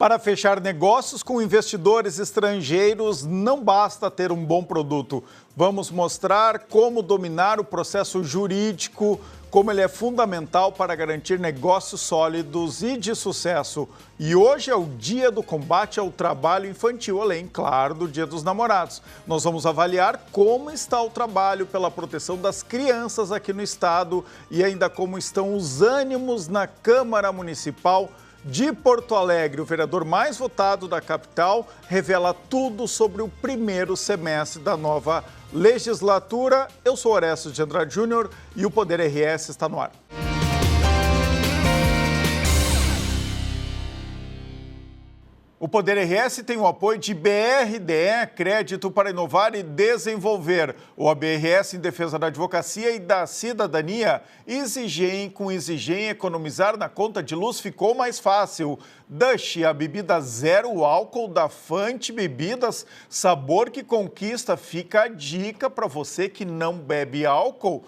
Para fechar negócios com investidores estrangeiros, não basta ter um bom produto. Vamos mostrar como dominar o processo jurídico, como ele é fundamental para garantir negócios sólidos e de sucesso. E hoje é o dia do combate ao trabalho infantil, além, claro, do Dia dos Namorados. Nós vamos avaliar como está o trabalho pela proteção das crianças aqui no estado e ainda como estão os ânimos na Câmara Municipal de Porto Alegre. O vereador mais votado da capital revela tudo sobre o primeiro semestre da nova legislatura. Eu sou Orestes de Andrade Júnior e o Poder RS está no ar. O Poder RS tem o apoio de BRDE, Crédito para Inovar e Desenvolver. O ABRS em defesa da advocacia e da cidadania. Exigem, com Exigem, economizar na conta de luz ficou mais fácil. Dush, a bebida zero álcool da Fante Bebidas, sabor que conquista. Fica a dica para você que não bebe álcool.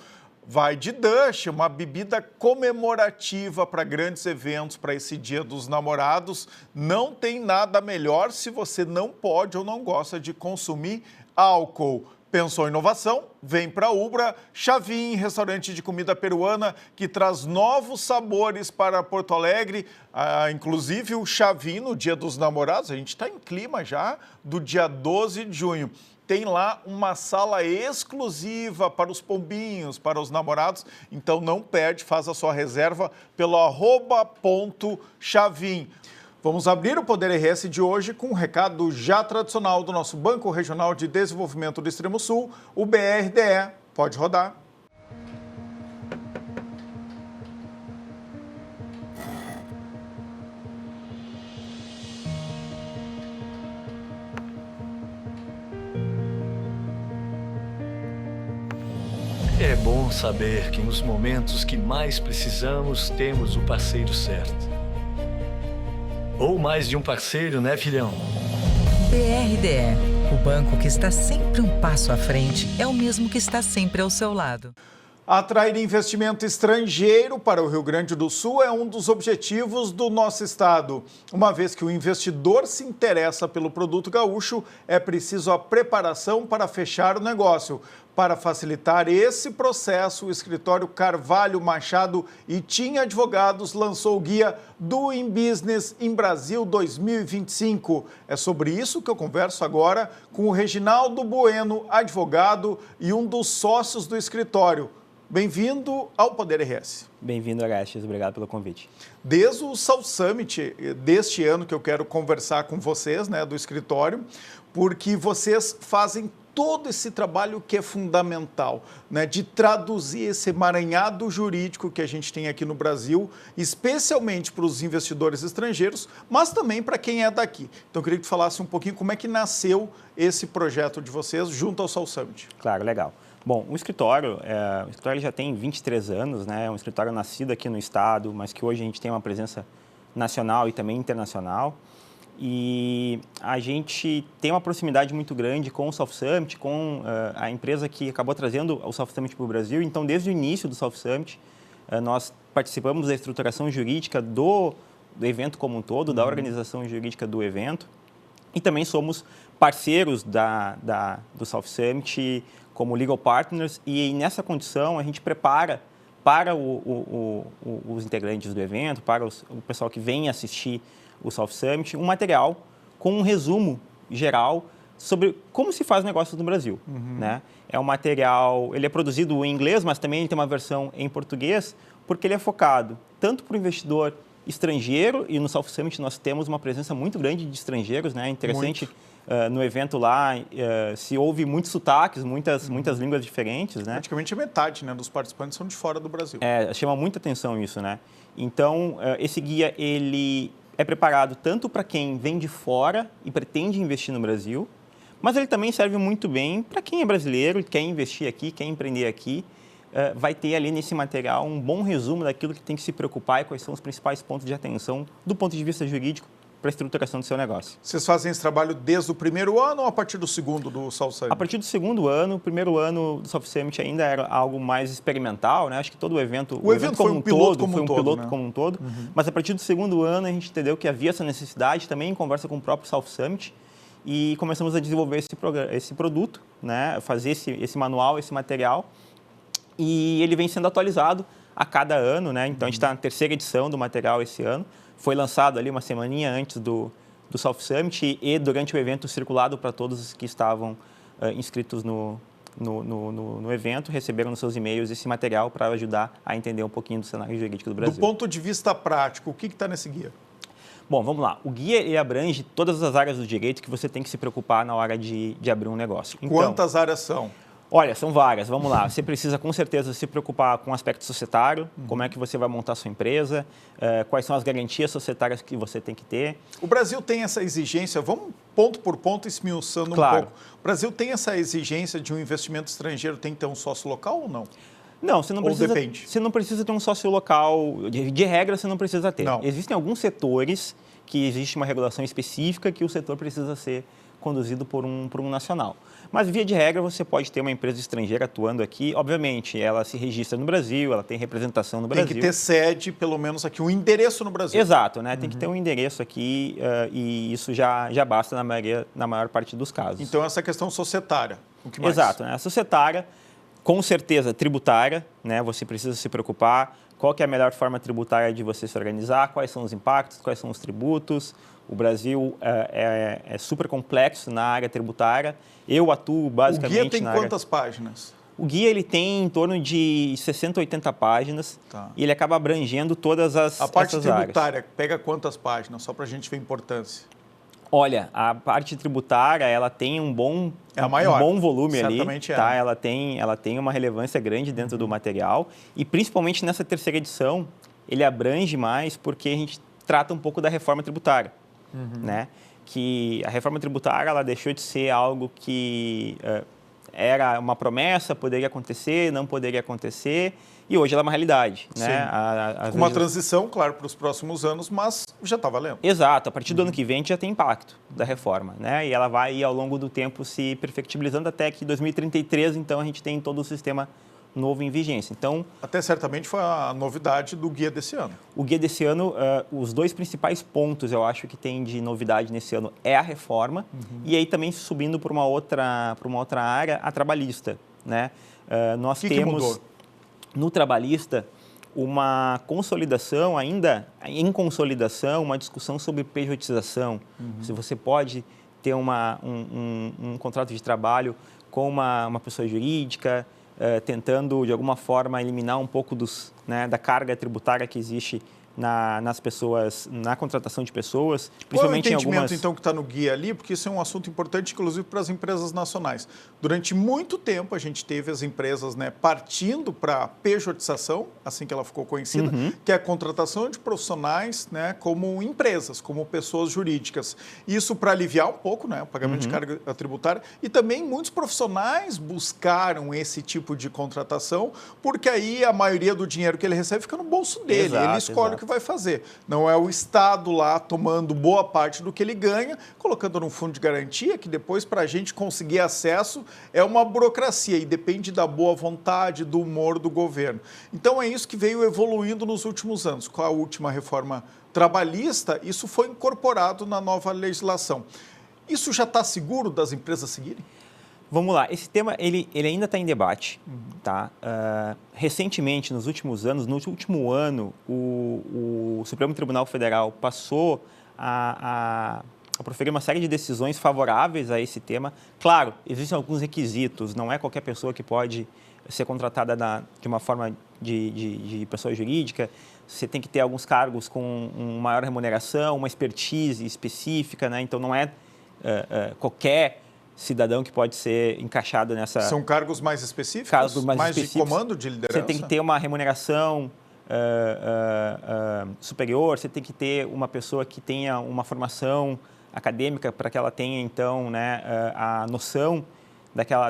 Vai de Dush, uma bebida comemorativa para grandes eventos, para esse Dia dos Namorados. Não tem nada melhor se você não pode ou não gosta de consumir álcool. Pensou em inovação? Vem para a Ubra, Chavin, restaurante de comida peruana que traz novos sabores para Porto Alegre. Inclusive o Chavin no Dia dos Namorados, a gente está em clima já do dia 12 de junho. Tem lá uma sala exclusiva para os pombinhos, para os namorados. Então não perde, faz a sua reserva pelo @.chavin. Vamos abrir o Poder RS de hoje com um recado já tradicional do nosso Banco Regional de Desenvolvimento do Extremo Sul, o BRDE. Pode rodar. É bom saber que nos momentos que mais precisamos, temos o parceiro certo. Ou mais de um parceiro, né, filhão? BRDE, o banco que está sempre um passo à frente, é o mesmo que está sempre ao seu lado. Atrair investimento estrangeiro para o Rio Grande do Sul é um dos objetivos do nosso estado. Uma vez que o investidor se interessa pelo produto gaúcho, é preciso a preparação para fechar o negócio. Para facilitar esse processo, o escritório Carvalho Machado e TIM Advogados lançou o guia Doing Business em Brasil 2025. É sobre isso que eu converso agora com o Reginaldo Bueno, advogado e um dos sócios do escritório. Bem-vindo ao Poder RS. Bem-vindo, Orestes. Obrigado pelo convite. Desde o South Summit deste ano que eu quero conversar com vocês, né, do escritório, porque vocês fazem todo esse trabalho que é fundamental, né, de traduzir esse emaranhado jurídico que a gente tem aqui no Brasil, especialmente para os investidores estrangeiros, mas também para quem é daqui. Então, eu queria que tu falasse um pouquinho como é que nasceu esse projeto de vocês junto ao South Summit. Claro, legal. Bom, o escritório já tem 23 anos, né? É um escritório nascido aqui no estado, mas que hoje a gente tem uma presença nacional e também internacional. E a gente tem uma proximidade muito grande com o South Summit, com a empresa que acabou trazendo o South Summit para o Brasil. Então, desde o início do South Summit, nós participamos da estruturação jurídica do evento como um todo, da organização jurídica do evento. E também somos parceiros do South Summit como legal partners, e nessa condição a gente prepara para os integrantes do evento, para o pessoal que vem assistir o South Summit, um material com um resumo geral sobre como se faz negócios no Brasil. Né? É um material, ele é produzido em inglês, mas também tem uma versão em português, porque ele é focado tanto para o investidor estrangeiro, e no South Summit nós temos uma presença muito grande de estrangeiros, né? Interessante, no evento lá se ouve muitos sotaques, muitas línguas diferentes, né? Praticamente a metade, né, dos participantes são de fora do Brasil. Chama muita atenção isso, né? Então, esse guia, ele é preparado tanto para quem vem de fora e pretende investir no Brasil, mas ele também serve muito bem para quem é brasileiro, quer investir aqui, quer empreender aqui. Vai ter ali nesse material um bom resumo daquilo que tem que se preocupar e quais são os principais pontos de atenção do ponto de vista jurídico para a estruturação do seu negócio. Vocês fazem esse trabalho desde o primeiro ano ou a partir do segundo do South Summit? A partir do segundo ano, o primeiro ano do South Summit ainda era algo mais experimental, né? Acho que todo o evento foi um piloto como um todo, como um todo. Mas a partir do segundo ano a gente entendeu que havia essa necessidade, também em conversa com o próprio South Summit, e começamos a desenvolver esse produto, né? Fazer esse manual, esse material, e ele vem sendo atualizado a cada ano, né? Então a gente está na terceira edição do material esse ano. Foi lançado ali uma semaninha antes do South Summit e durante o evento circulado para todos os que estavam inscritos no evento, receberam nos seus e-mails esse material para ajudar a entender um pouquinho do cenário jurídico do Brasil. Do ponto de vista prático, o que está nesse guia? Bom, vamos lá. O guia ele abrange todas as áreas do direito que você tem que se preocupar na hora de abrir um negócio. Então, quantas áreas são? Olha, são várias. Vamos lá. Você precisa, com certeza, se preocupar com o aspecto societário, como é que você vai montar a sua empresa, quais são as garantias societárias que você tem que ter. O Brasil tem essa exigência, vamos ponto por ponto esmiuçando um pouco. O Brasil tem essa exigência de um investimento estrangeiro, tem que ter um sócio local ou não? Não, você não precisa, depende? Você não precisa ter um sócio local. De regra, você não precisa ter. Não. Existem alguns setores que existe uma regulação específica que o setor precisa ser conduzido por um nacional. Mas, via de regra, você pode ter uma empresa estrangeira atuando aqui. Obviamente, ela se registra no Brasil, ela tem representação no Brasil. Tem que ter sede, pelo menos aqui, um endereço no Brasil. Exato, né? Tem que ter um endereço aqui e isso já basta na maior parte dos casos. Então, essa questão societária, o que mais? Exato, né? A societária, com certeza, tributária, né? Você precisa se preocupar qual que é a melhor forma tributária de você se organizar, quais são os impactos, quais são os tributos. O Brasil é super complexo na área tributária. Eu atuo basicamente na área... O guia tem quantas páginas? O guia ele tem em torno de 60, 80 páginas e ele acaba abrangendo todas essas áreas. A parte tributária pega quantas páginas? Só para a gente ver a importância. Olha, a parte tributária ela tem um bom volume ali. Certamente é. Tá? Ela tem uma relevância grande dentro do material e principalmente nessa terceira edição ele abrange mais porque a gente trata um pouco da reforma tributária. Né? Que a reforma tributária ela deixou de ser algo que era uma promessa, poderia acontecer, não poderia acontecer, e hoje ela é uma realidade. Né? Com uma transição, claro, para os próximos anos, mas já está valendo. Exato. A partir do ano que vem a gente já tem impacto da reforma. Né? E ela vai, ao longo do tempo, se perfectibilizando até que em 2033, então, a gente tem todo o sistema novo em vigência. Então, até certamente foi a novidade do guia desse ano. O guia desse ano, os dois principais pontos, eu acho que tem de novidade nesse ano é a reforma e aí também subindo para uma outra área, a trabalhista. Né? Nós temos que mudou? No trabalhista uma consolidação, ainda em consolidação, uma discussão sobre pejotização. Se você pode ter um contrato de trabalho com uma pessoa jurídica, tentando, de alguma forma, eliminar um pouco da carga tributária que existe nas pessoas, na contratação de pessoas, principalmente em algumas... Qual é o entendimento, então, que está no guia ali? Porque isso é um assunto importante, inclusive, para as empresas nacionais. Durante muito tempo, a gente teve as empresas partindo para a pejotização, assim que ela ficou conhecida, que é a contratação de profissionais como empresas, como pessoas jurídicas. Isso para aliviar um pouco o pagamento de carga tributária. E também muitos profissionais buscaram esse tipo de contratação, porque aí a maioria do dinheiro que ele recebe fica no bolso dele. Exato, ele escolhe o que vai fazer. Não é o Estado lá tomando boa parte do que ele ganha, colocando num fundo de garantia, que depois, para a gente conseguir acesso, é uma burocracia e depende da boa vontade, do humor do governo. Então, é isso que veio evoluindo nos últimos anos. Com a última reforma trabalhista, isso foi incorporado na nova legislação. Isso já está seguro das empresas seguirem? Vamos lá, esse tema ele ainda está em debate. Tá? Recentemente, nos últimos anos, no último ano, o Supremo Tribunal Federal passou a proferir uma série de decisões favoráveis a esse tema. Claro, existem alguns requisitos, não é qualquer pessoa que pode ser contratada de uma forma de pessoa jurídica. Você tem que ter alguns cargos com uma maior remuneração, uma expertise específica, né? Então não é qualquer cidadão que pode ser encaixado nessa... São cargos mais específicos? Cargos mais específicos. De comando, de liderança? Você tem que ter uma remuneração superior, você tem que ter uma pessoa que tenha uma formação acadêmica para que ela tenha, então, a noção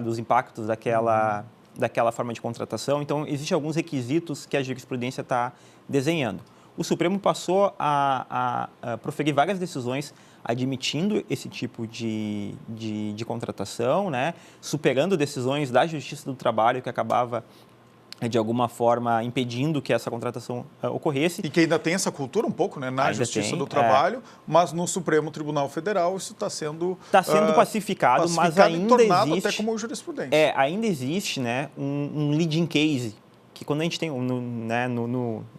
dos impactos daquela forma de contratação. Então, existem alguns requisitos que a jurisprudência está desenhando. o Supremo passou a proferir várias decisões admitindo esse tipo de contratação, né? Superando decisões da Justiça do Trabalho que acabava, de alguma forma, impedindo que essa contratação ocorresse. E que ainda tem essa cultura um pouco, né, na Justiça do Trabalho, mas no Supremo Tribunal Federal isso está sendo... Está sendo pacificado, mas ainda tornado existe... até como jurisprudência. Ainda existe, né, um leading case, que quando a gente tem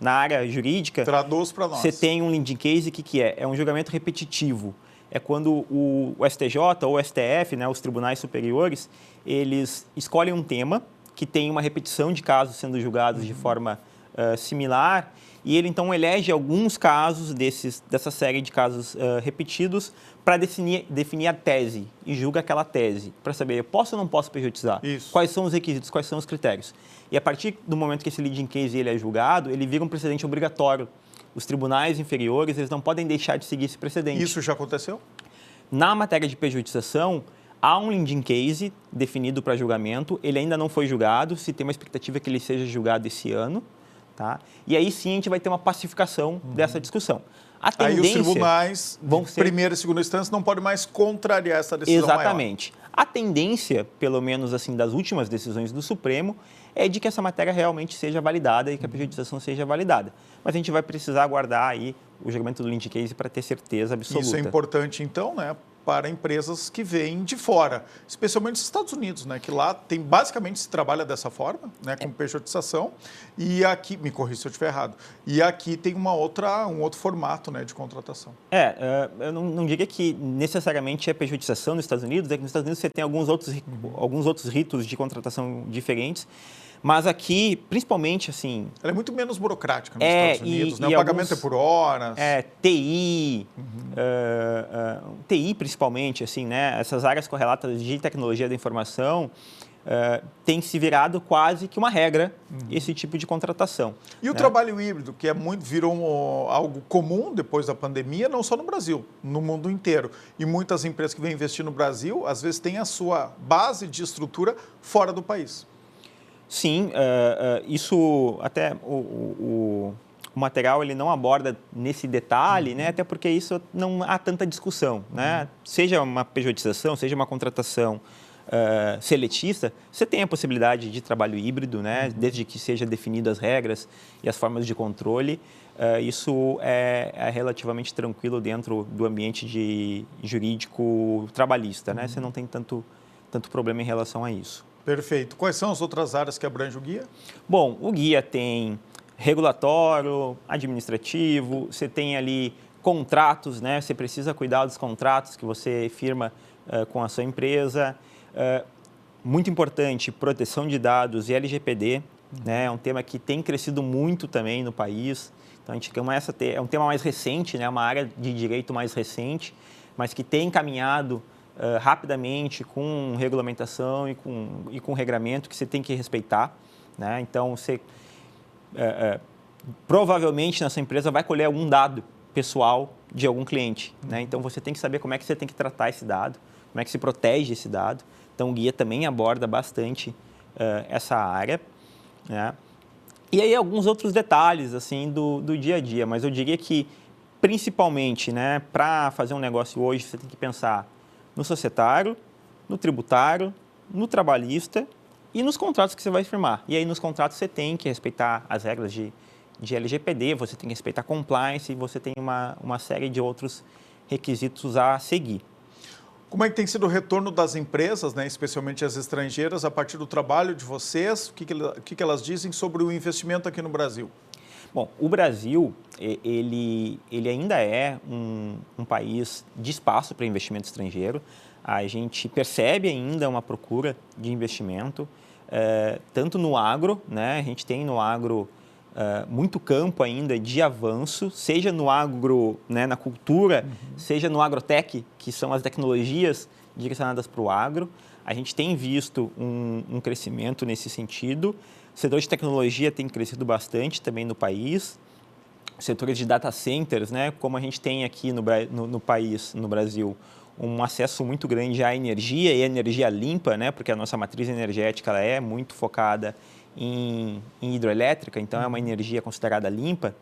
na área jurídica... Traduz para nós. Você tem um leading case, o que é? É um julgamento repetitivo. É quando o STJ ou o STF, né, os tribunais superiores, eles escolhem um tema que tem uma repetição de casos sendo julgados de forma similar, e ele então elege alguns casos dessa série de casos repetidos para definir a tese, e julga aquela tese, para saber, posso ou não posso prejudiciar? Isso. Quais são os requisitos, quais são os critérios. E a partir do momento que esse leading case ele é julgado, ele vira um precedente obrigatório. Os tribunais inferiores, eles não podem deixar de seguir esse precedente. Isso já aconteceu? Na matéria de prejudiciação, há um leading case definido para julgamento, ele ainda não foi julgado, se tem uma expectativa que ele seja julgado esse ano, tá? E aí sim a gente vai ter uma pacificação dessa discussão. A tendência, aí os tribunais vão ser... primeira e segunda instância não podem mais contrariar essa decisão Exatamente. Maior. A tendência, pelo menos assim, das últimas decisões do Supremo, é de que essa matéria realmente seja validada e que a prejudiciação seja validada. Mas a gente vai precisar aguardar aí o julgamento do leading case para ter certeza absoluta. Isso é importante, então, né, para empresas que vêm de fora, especialmente os Estados Unidos, né, que lá tem basicamente se trabalha dessa forma, né, com pejotização, e aqui, me corrija se eu estiver errado, e aqui tem um outro formato, né, de contratação. Eu não diria que necessariamente é pejotização nos Estados Unidos, é que nos Estados Unidos você tem alguns outros ritos de contratação diferentes. Mas aqui, principalmente, assim... Ela é muito menos burocrática nos Estados Unidos, né? O pagamento é por horas. TI, TI principalmente, assim, né? Essas áreas correlatas de tecnologia da informação tem se virado quase que uma regra esse tipo de contratação. E o trabalho híbrido, que virou algo comum depois da pandemia, não só no Brasil, no mundo inteiro. E muitas empresas que vêm investir no Brasil, às vezes têm a sua base de estrutura fora do país. Sim, isso até o material ele não aborda nesse detalhe, né? Até porque isso não há tanta discussão, né? Seja uma pejotização, seja uma contratação seletista, você tem a possibilidade de trabalho híbrido, né? Desde que seja definidas as regras e as formas de controle, isso é relativamente tranquilo dentro do ambiente jurídico trabalhista, né? Você não tem tanto problema em relação a isso. Perfeito. Quais são as outras áreas que abrange o guia? Bom, o guia tem regulatório, administrativo, você tem ali contratos, né? Você precisa cuidar dos contratos que você firma com a sua empresa. Muito importante, proteção de dados e LGPD, né? É um tema que tem crescido muito também no país. Então, a gente começa a ter... É um tema mais recente, né? Uma área de direito mais recente, mas que tem caminhado rapidamente com regulamentação e com regramento que você tem que respeitar, né? Então, você provavelmente na sua empresa vai colher algum dado pessoal de algum cliente, né? Então, você tem que saber como é que você tem que tratar esse dado, como é que se protege esse dado. Então, o guia também aborda bastante essa área, né? E aí, alguns outros detalhes assim, do dia a dia, mas eu diria que, principalmente, né, para fazer um negócio hoje, você tem que pensar no societário, no tributário, no trabalhista e nos contratos que você vai firmar. E aí, nos contratos, você tem que respeitar as regras de LGPD, você tem que respeitar compliance e você tem uma série de outros requisitos a seguir. Como é que tem sido o retorno das empresas, né, especialmente as estrangeiras, a partir do trabalho de vocês? O que elas dizem sobre o investimento aqui no Brasil? Bom, o Brasil, ele ainda é um país de espaço para investimento estrangeiro. A gente percebe ainda uma procura de investimento, tanto no agro, né? A gente tem no agro muito campo ainda de avanço, seja no agro, né, na cultura, seja no agrotech, que são as tecnologias direcionadas para o agro. A gente tem visto um crescimento nesse sentido. O setor de tecnologia tem crescido bastante também no país. Setores de data centers, né, como a gente tem aqui no país, no Brasil, um acesso muito grande à energia e energia limpa, né, porque a nossa matriz energética ela é muito focada em hidroelétrica, então é uma energia considerada limpa.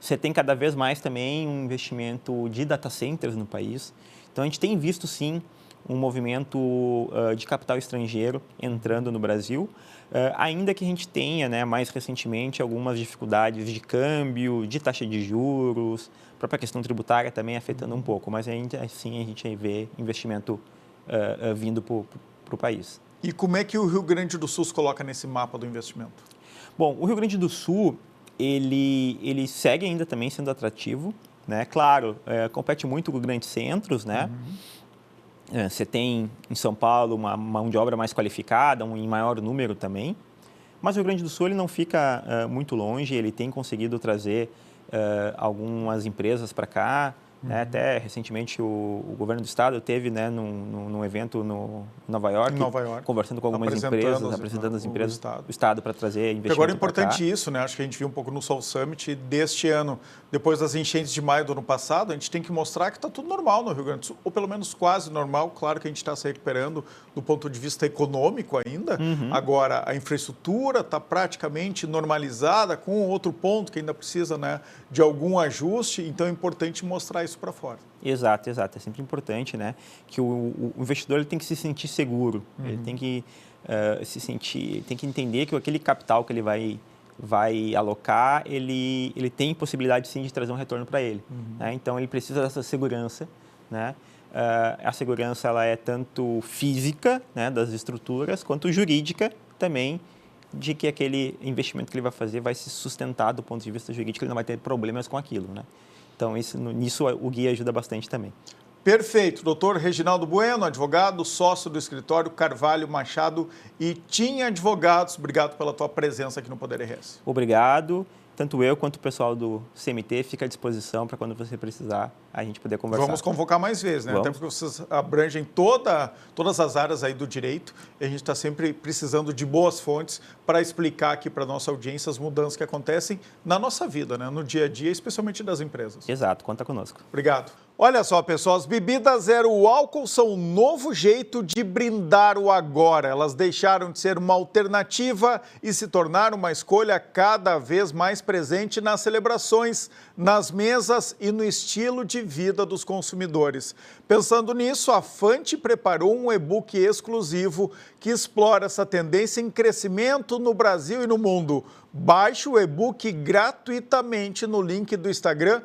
Você tem cada vez mais também um investimento de data centers no país. Então, a gente tem visto, sim, um movimento de capital estrangeiro entrando no Brasil, ainda que a gente tenha, né, mais recentemente, algumas dificuldades de câmbio, de taxa de juros, a própria questão tributária também afetando um pouco, mas ainda assim a gente vê investimento vindo para o país. E como é que o Rio Grande do Sul se coloca nesse mapa do investimento? Bom, o Rio Grande do Sul, ele segue ainda também sendo atrativo, né? Claro, compete muito com grandes centros, né? Você tem em São Paulo uma mão de obra mais qualificada, em maior número também, mas o Rio Grande do Sul ele não fica muito longe, ele tem conseguido trazer algumas empresas para cá, né? Até recentemente o governo do estado esteve, né, num evento em Nova York, conversando com algumas empresas, apresentando as empresas do estado para trazer investimento. Agora é importante isso, né? Acho que a gente viu um pouco no Sol Summit deste ano, depois das enchentes de maio do ano passado, a gente tem que mostrar que está tudo normal no Rio Grande do Sul, ou pelo menos quase normal. Claro que a gente está se recuperando do ponto de vista econômico ainda. Agora, a infraestrutura está praticamente normalizada, com outro ponto que ainda precisa, né, de algum ajuste, então é importante mostrar isso para fora. Exato. É sempre importante, né, que o investidor ele tem que se sentir seguro, ele tem que tem que entender que aquele capital que ele vai alocar, ele tem possibilidade sim de trazer um retorno para ele. Né? Então ele precisa dessa segurança, né? A segurança ela é tanto física, né, das estruturas, quanto jurídica também, de que aquele investimento que ele vai fazer vai se sustentar do ponto de vista jurídico, ele não vai ter problemas com aquilo, né? Então, nisso o guia ajuda bastante também. Perfeito. Doutor Reginaldo Bueno, advogado, sócio do escritório Carvalho Machado e TIM Advogados. Obrigado pela tua presença aqui no Poder RS. Obrigado. Tanto eu quanto o pessoal do CMT fica à disposição para quando você precisar a gente poder conversar. Vamos convocar mais vezes, né? Até porque vocês abrangem todas as áreas aí do direito e a gente está sempre precisando de boas fontes para explicar aqui para a nossa audiência as mudanças que acontecem na nossa vida, né? No dia a dia, especialmente das empresas. Exato, conta conosco. Obrigado. Olha só, pessoal, as bebidas zero álcool são um novo jeito de brindar o agora. Elas deixaram de ser uma alternativa e se tornaram uma escolha cada vez mais presente nas celebrações, nas mesas e no estilo de vida dos consumidores. Pensando nisso, a Fante preparou um e-book exclusivo que explora essa tendência em crescimento no Brasil e no mundo. Baixe o e-book gratuitamente no link do Instagram,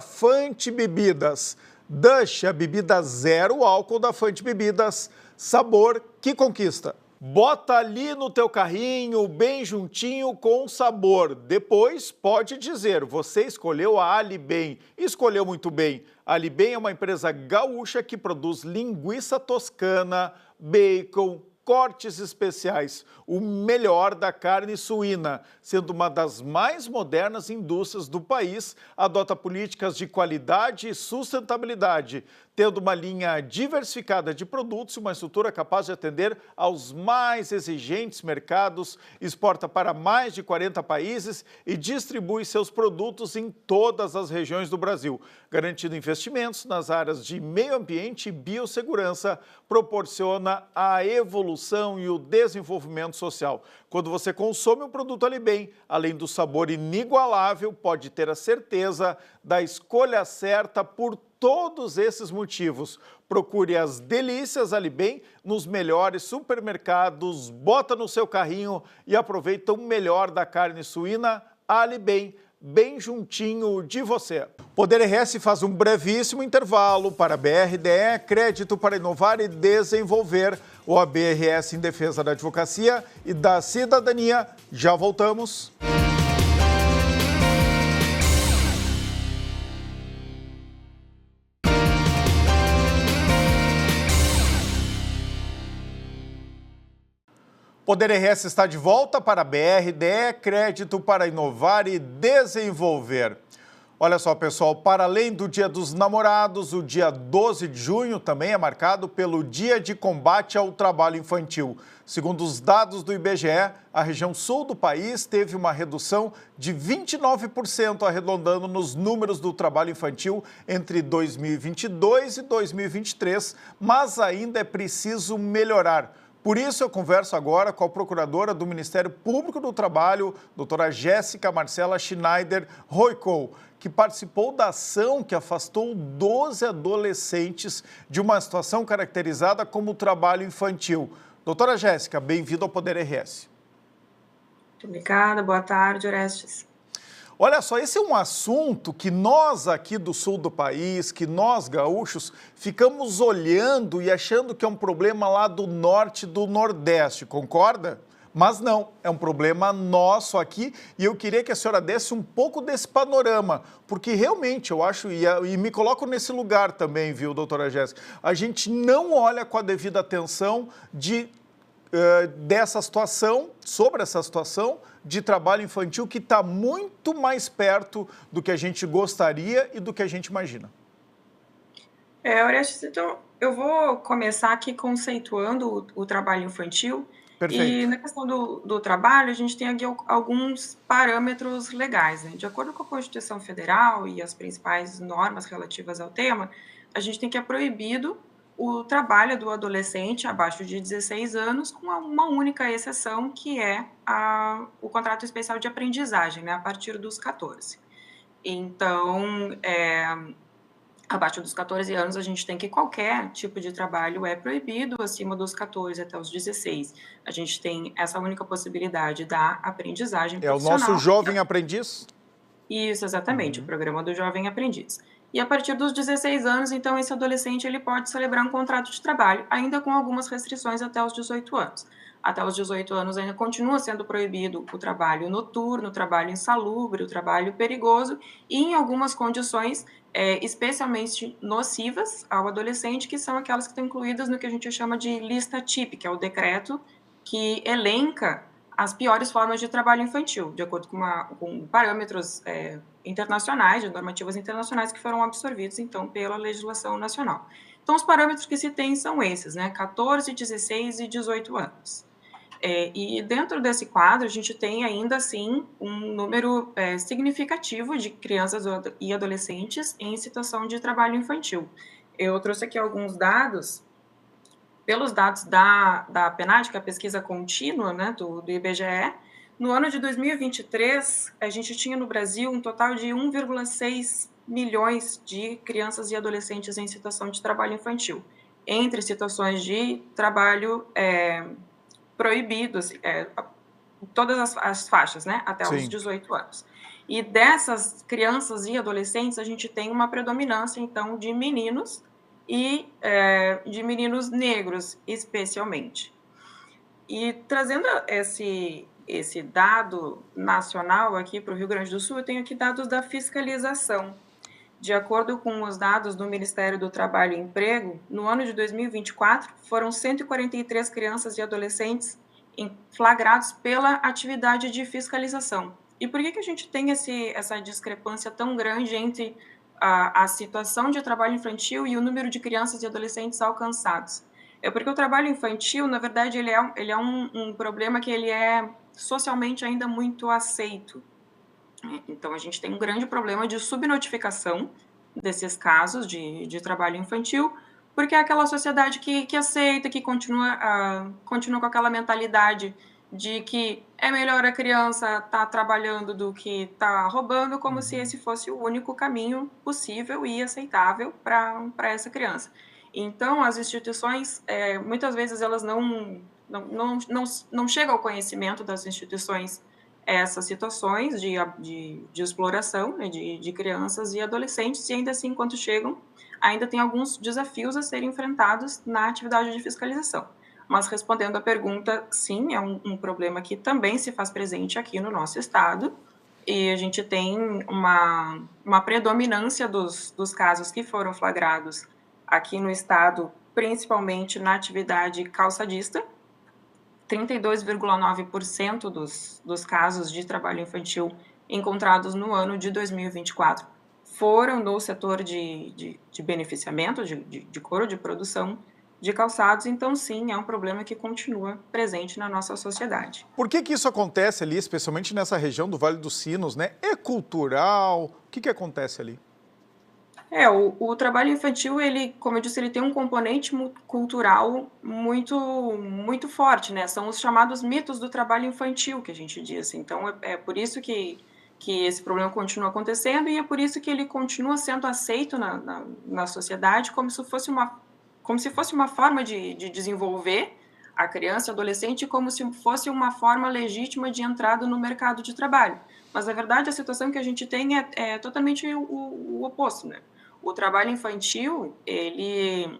@FanteBebidas. Dush, a bebida zero álcool da Fante Bebidas, sabor que conquista. Bota ali no teu carrinho, bem juntinho com sabor. Depois pode dizer, você escolheu a Alibem. Escolheu muito bem. A Alibem é uma empresa gaúcha que produz linguiça toscana, bacon, cortes especiais, o melhor da carne suína, sendo uma das mais modernas indústrias do país, adota políticas de qualidade e sustentabilidade, tendo uma linha diversificada de produtos e uma estrutura capaz de atender aos mais exigentes mercados, exporta para mais de 40 países e distribui seus produtos em todas as regiões do Brasil, garantindo investimentos nas áreas de meio ambiente e biossegurança, proporciona a evolução e o desenvolvimento social. Quando você consome o produto Alibem, além do sabor inigualável, pode ter a certeza da escolha certa por todos esses motivos. Procure as delícias Alibem nos melhores supermercados, bota no seu carrinho e aproveita o melhor da carne suína Alibem, bem juntinho de você. Poder RS faz um brevíssimo intervalo para a BRDE, crédito para inovar e desenvolver. O ABRS em defesa da advocacia e da cidadania. Já voltamos. Poder RS está de volta para a BRDE, crédito para inovar e desenvolver. Olha só, pessoal, para além do Dia dos Namorados, o dia 12 de junho também é marcado pelo Dia de Combate ao Trabalho Infantil. Segundo os dados do IBGE, a região sul do país teve uma redução de 29%, arredondando nos números do trabalho infantil entre 2022 e 2023, mas ainda é preciso melhorar. Por isso, eu converso agora com a procuradora do Ministério Público do Trabalho, doutora Jéssica Marcela Schneider Roicou, que participou da ação que afastou 12 adolescentes de uma situação caracterizada como trabalho infantil. Doutora Jéssica, bem-vinda ao Poder RS. Muito obrigada, boa tarde, Orestes. Olha só, esse é um assunto que nós aqui do sul do país, que nós gaúchos, ficamos olhando e achando que é um problema lá do norte e do nordeste, concorda? Mas não, é um problema nosso aqui e eu queria que a senhora desse um pouco desse panorama, porque realmente eu acho, e me coloco nesse lugar também, viu, doutora Jéssica, a gente não olha com a devida atenção dessa situação, sobre essa situação de trabalho infantil que está muito mais perto do que a gente gostaria e do que a gente imagina. Orestes, então eu vou começar aqui conceituando o trabalho infantil. Perfeito. E na questão do trabalho, a gente tem aqui alguns parâmetros legais, né? De acordo com a Constituição Federal e as principais normas relativas ao tema, a gente tem que é proibido o trabalho do adolescente abaixo de 16 anos, com uma única exceção, que é o contrato especial de aprendizagem, né, a partir dos 14. Então, abaixo dos 14 anos, a gente tem que qualquer tipo de trabalho é proibido, acima dos 14 até os 16. A gente tem essa única possibilidade da aprendizagem profissional. É o nosso jovem aprendiz? Isso, exatamente, o programa do Jovem Aprendiz. E a partir dos 16 anos, então, esse adolescente ele pode celebrar um contrato de trabalho, ainda com algumas restrições até os 18 anos. Até os 18 anos ainda continua sendo proibido o trabalho noturno, o trabalho insalubre, o trabalho perigoso e em algumas condições especialmente nocivas ao adolescente, que são aquelas que estão incluídas no que a gente chama de lista TIP, que é o decreto que elenca as piores formas de trabalho infantil, de acordo com parâmetros internacionais, de normativas internacionais que foram absorvidos, então, pela legislação nacional. Então, os parâmetros que se tem são esses, né? 14, 16 e 18 anos. E dentro desse quadro, a gente tem ainda, assim, um número significativo de crianças e adolescentes em situação de trabalho infantil. Eu trouxe aqui alguns dados. Pelos dados da PNAD, que é a pesquisa contínua, né, do IBGE, no ano de 2023, a gente tinha no Brasil um total de 1,6 milhões de crianças e adolescentes em situação de trabalho infantil, entre situações de trabalho proibido, todas as faixas, né, até os 18 anos. E dessas crianças e adolescentes, a gente tem uma predominância, então, de meninos e de meninos negros, especialmente. E trazendo esse dado nacional aqui para o Rio Grande do Sul, eu tenho aqui dados da fiscalização. De acordo com os dados do Ministério do Trabalho e Emprego, no ano de 2024, foram 143 crianças e adolescentes flagrados pela atividade de fiscalização. E por que a gente tem essa discrepância tão grande entre a situação de trabalho infantil e o número de crianças e adolescentes alcançados? É porque o trabalho infantil, na verdade, ele é um problema que ele é socialmente ainda muito aceito. Então, a gente tem um grande problema de subnotificação desses casos de trabalho infantil, porque é aquela sociedade que aceita, que continua com aquela mentalidade de que é melhor a criança estar trabalhando do que estar roubando, como se esse fosse o único caminho possível e aceitável para essa criança. Então, as instituições, muitas vezes, elas não chegam ao conhecimento das instituições essas situações de exploração, né, de crianças e adolescentes, e ainda assim, enquanto chegam, ainda tem alguns desafios a serem enfrentados na atividade de fiscalização. Mas, respondendo à pergunta, sim, é um problema que também se faz presente aqui no nosso estado, e a gente tem uma predominância dos casos que foram flagrados aqui no estado, principalmente na atividade calçadista. 32,9% dos casos de trabalho infantil encontrados no ano de 2024 foram no setor de beneficiamento, de couro de produção de calçados. Então, sim, é um problema que continua presente na nossa sociedade. Por que isso acontece ali, especialmente nessa região do Vale dos Sinos, né? É cultural? O que acontece ali? O trabalho infantil, ele, como eu disse, ele tem um componente cultural muito forte, né? São os chamados mitos do trabalho infantil, que a gente diz. Então, é por isso que esse problema continua acontecendo e é por isso que ele continua sendo aceito na sociedade como se fosse uma forma de desenvolver a criança e adolescente, como se fosse uma forma legítima de entrada no mercado de trabalho. Mas, na verdade, a situação que a gente tem é totalmente o oposto, né? O trabalho infantil, ele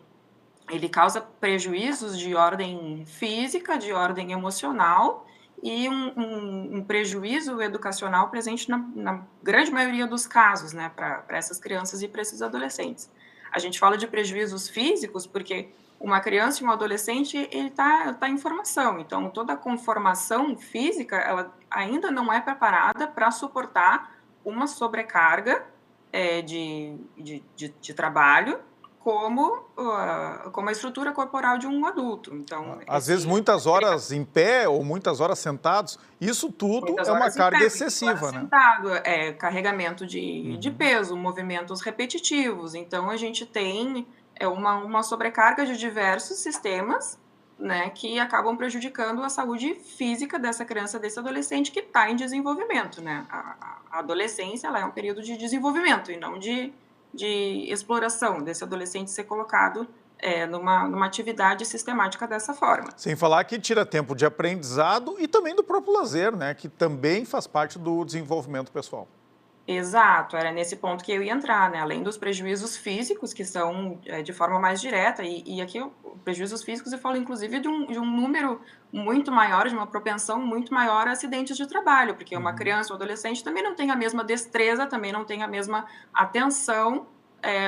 causa prejuízos de ordem física, de ordem emocional e um prejuízo educacional presente na grande maioria dos casos, né, para essas crianças e para esses adolescentes. A gente fala de prejuízos físicos porque uma criança e um adolescente, ele tá em formação, então toda a conformação física, ela ainda não é preparada para suportar uma sobrecarga de trabalho como a estrutura corporal de um adulto. Então, às vezes muitas horas em pé ou muitas horas sentados, isso tudo é uma carga excessiva, né? Sentado, carregamento de peso, movimentos repetitivos. Então, a gente tem uma sobrecarga de diversos sistemas, né, que acabam prejudicando a saúde física dessa criança, desse adolescente que está em desenvolvimento, né? A adolescência, ela é um período de desenvolvimento e não de exploração desse adolescente ser colocado numa atividade sistemática dessa forma. Sem falar que tira tempo de aprendizado e também do próprio lazer, né, que também faz parte do desenvolvimento pessoal. Exato, era nesse ponto que eu ia entrar, né? Além dos prejuízos físicos, que são de forma mais direta, e aqui prejuízos físicos eu falo inclusive de um número muito maior, de uma propensão muito maior a acidentes de trabalho, porque uma criança ou adolescente também não tem a mesma destreza, também não tem a mesma atenção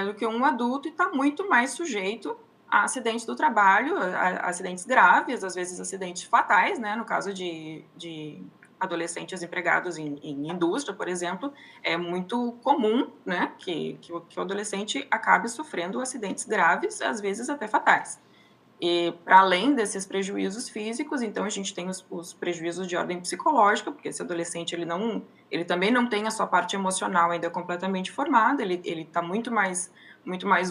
do que um adulto e está muito mais sujeito a acidentes do trabalho, a acidentes graves, às vezes acidentes fatais, né? No caso de adolescentes empregados em indústria, por exemplo, é muito comum, né, que o adolescente acabe sofrendo acidentes graves, às vezes até fatais. E, para além desses prejuízos físicos, então, a gente tem os prejuízos de ordem psicológica, porque esse adolescente, ele também não tem a sua parte emocional ainda completamente formada, ele está muito mais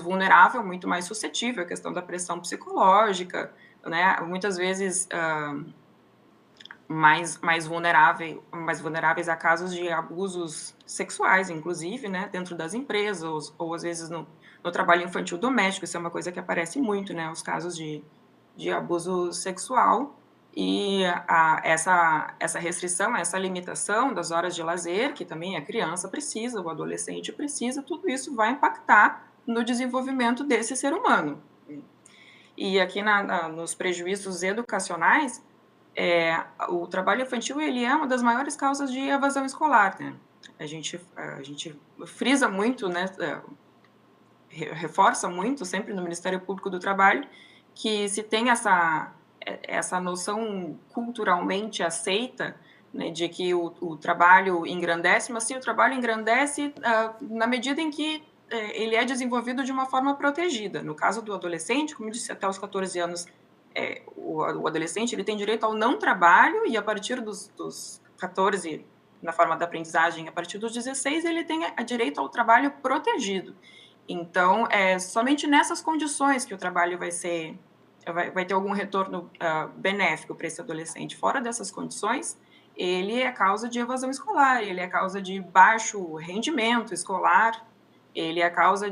vulnerável, muito mais suscetível à questão da pressão psicológica, né, muitas vezes mais vulneráveis a casos de abusos sexuais, inclusive, né, dentro das empresas, ou às vezes no trabalho infantil doméstico. Isso é uma coisa que aparece muito, né, os casos de abuso sexual, e essa restrição, essa limitação das horas de lazer, que também a criança precisa, o adolescente precisa, tudo isso vai impactar no desenvolvimento desse ser humano. E aqui nos prejuízos educacionais, o trabalho infantil, ele é uma das maiores causas de evasão escolar, né? A gente frisa muito, né, reforça muito sempre no Ministério Público do Trabalho que se tem essa noção culturalmente aceita, né, de que o trabalho engrandece, mas sim, o trabalho engrandece na medida em que ele é desenvolvido de uma forma protegida. No caso do adolescente, como eu disse, até os 14 anos, o adolescente, ele tem direito ao não trabalho, e a partir dos 14, na forma da aprendizagem, a partir dos 16, ele tem direito ao trabalho protegido. Então, somente nessas condições que o trabalho vai ter algum retorno benéfico para esse adolescente. Fora dessas condições, ele é causa de evasão escolar, ele é causa de baixo rendimento escolar, ele é causa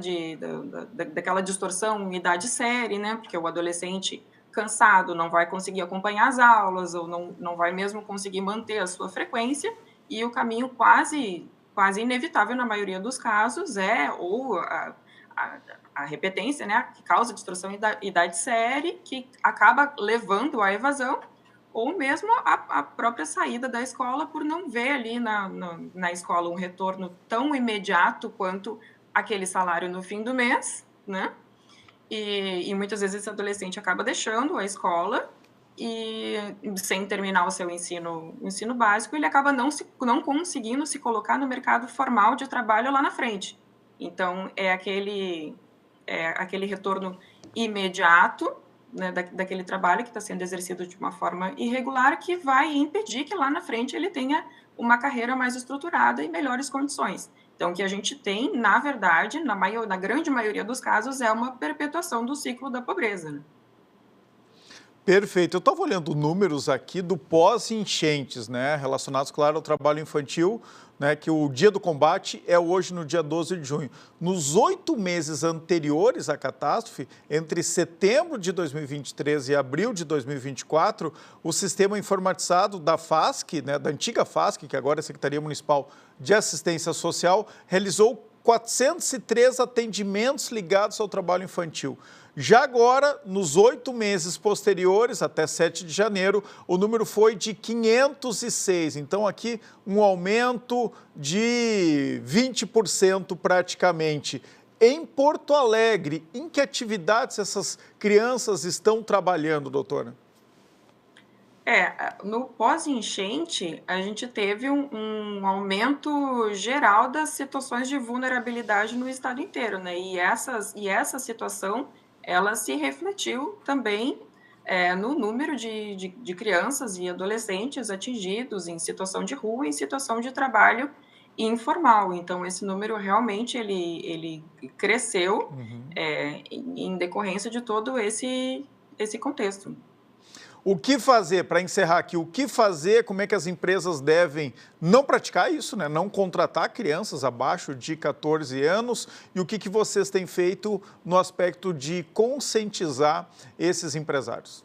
daquela distorção idade-série, né? Porque o adolescente cansado não vai conseguir acompanhar as aulas, ou não vai mesmo conseguir manter a sua frequência, e o caminho quase inevitável na maioria dos casos ou a repetência, né, que causa distorção idade-série, que acaba levando à evasão, ou mesmo a própria saída da escola por não ver ali na escola um retorno tão imediato quanto aquele salário no fim do mês, né? E muitas vezes esse adolescente acaba deixando a escola e, sem terminar o seu ensino básico, ele acaba não conseguindo se colocar no mercado formal de trabalho lá na frente. Então, é aquele retorno imediato, né, daquele trabalho que está sendo exercido de uma forma irregular, que vai impedir que lá na frente ele tenha uma carreira mais estruturada e melhores condições. Então, o que a gente tem, na verdade, na grande maioria dos casos, é uma perpetuação do ciclo da pobreza, né? Perfeito. Eu estava olhando números aqui do pós-enchentes, né, relacionados, claro, ao trabalho infantil, né, que o dia do combate é hoje no dia 12 de junho. Nos 8 meses anteriores à catástrofe, entre setembro de 2023 e abril de 2024, o sistema informatizado da FASC, né, da antiga FASC, que agora é a Secretaria Municipal de Assistência Social, realizou 403 atendimentos ligados ao trabalho infantil. Já agora, nos 8 meses posteriores, até 7 de janeiro, o número foi de 506. Então, aqui, um aumento de 20% praticamente. Em Porto Alegre, em que atividades essas crianças estão trabalhando, doutora? No pós-enchente, a gente teve um aumento geral das situações de vulnerabilidade no estado inteiro, né? E essa situação, ela se refletiu também no número de crianças e adolescentes atingidos em situação de rua, em situação de trabalho informal. Então, esse número realmente ele cresceu em decorrência de todo esse contexto. O que fazer, para encerrar aqui, o que fazer, como é que as empresas devem não praticar isso, né? Não contratar crianças abaixo de 14 anos e o que vocês têm feito no aspecto de conscientizar esses empresários?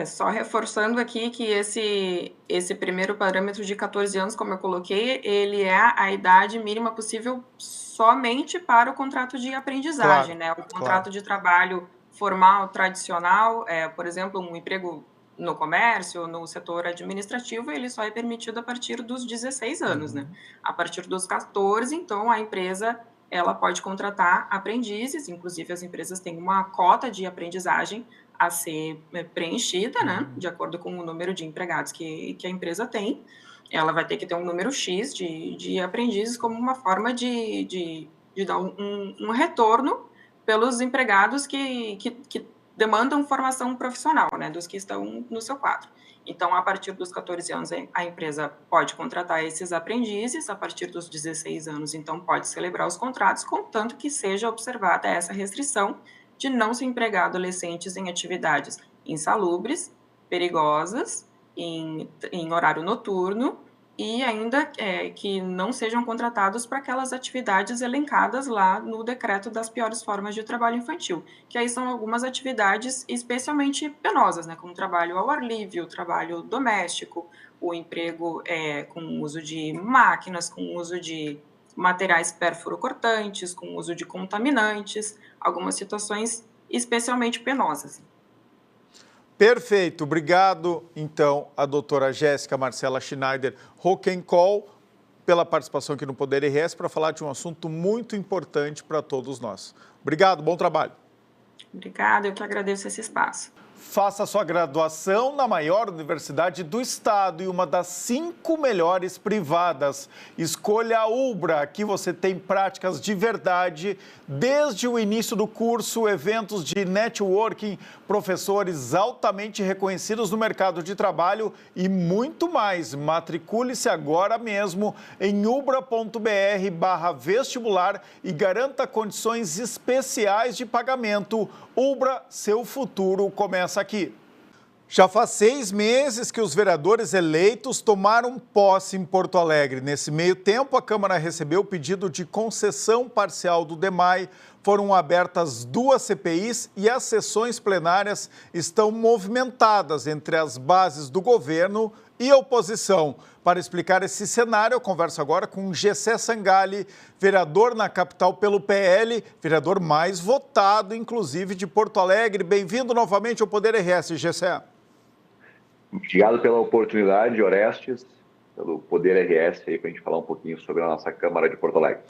Só reforçando aqui que esse primeiro parâmetro de 14 anos, como eu coloquei, ele é a idade mínima possível somente para o contrato de aprendizagem, né? O contrato de trabalho formal, tradicional, por exemplo, um emprego no comércio, no setor administrativo, ele só é permitido a partir dos 16 anos, né? A partir dos 14, então, a empresa, ela pode contratar aprendizes, inclusive as empresas têm uma cota de aprendizagem a ser preenchida, né? De acordo com o número de empregados que a empresa tem. Ela vai ter que ter um número X de aprendizes como uma forma de dar um retorno pelos empregados que demandam formação profissional, né, dos que estão no seu quadro. Então, a partir dos 14 anos, a empresa pode contratar esses aprendizes, a partir dos 16 anos, então, pode celebrar os contratos, contanto que seja observada essa restrição de não se empregar adolescentes em atividades insalubres, perigosas, em horário noturno, e ainda que não sejam contratados para aquelas atividades elencadas lá no decreto das piores formas de trabalho infantil, que aí são algumas atividades especialmente penosas, né, como o trabalho ao ar livre, o trabalho doméstico, o emprego com uso de máquinas, com uso de materiais perfuro-cortantes, com uso de contaminantes, algumas situações especialmente penosas. Perfeito, obrigado então a doutora Jéssica Marcela Schneider Rockenkol pela participação aqui no Poder RS para falar de um assunto muito importante para todos nós. Obrigado, bom trabalho. Obrigada, eu que agradeço esse espaço. Faça sua graduação na maior universidade do estado e uma das 5 melhores privadas. Escolha a Ubra, aqui você tem práticas de verdade, desde o início do curso, eventos de networking, professores altamente reconhecidos no mercado de trabalho e muito mais. Matricule-se agora mesmo em ubra.br/vestibular e garanta condições especiais de pagamento. Ubra, seu futuro começa aqui. Já faz 6 meses que os vereadores eleitos tomaram posse em Porto Alegre. Nesse meio tempo, a Câmara recebeu o pedido de concessão parcial do DEMAI. Foram abertas 2 CPIs e as sessões plenárias estão movimentadas entre as bases do governo e a oposição. Para explicar esse cenário, eu converso agora com Gessé Sangalli, vereador na capital pelo PL, vereador mais votado, inclusive, de Porto Alegre. Bem-vindo novamente ao Poder RS, Gessé. Obrigado pela oportunidade, Orestes, pelo Poder RS, aí, para a gente falar um pouquinho sobre a nossa Câmara de Porto Alegre.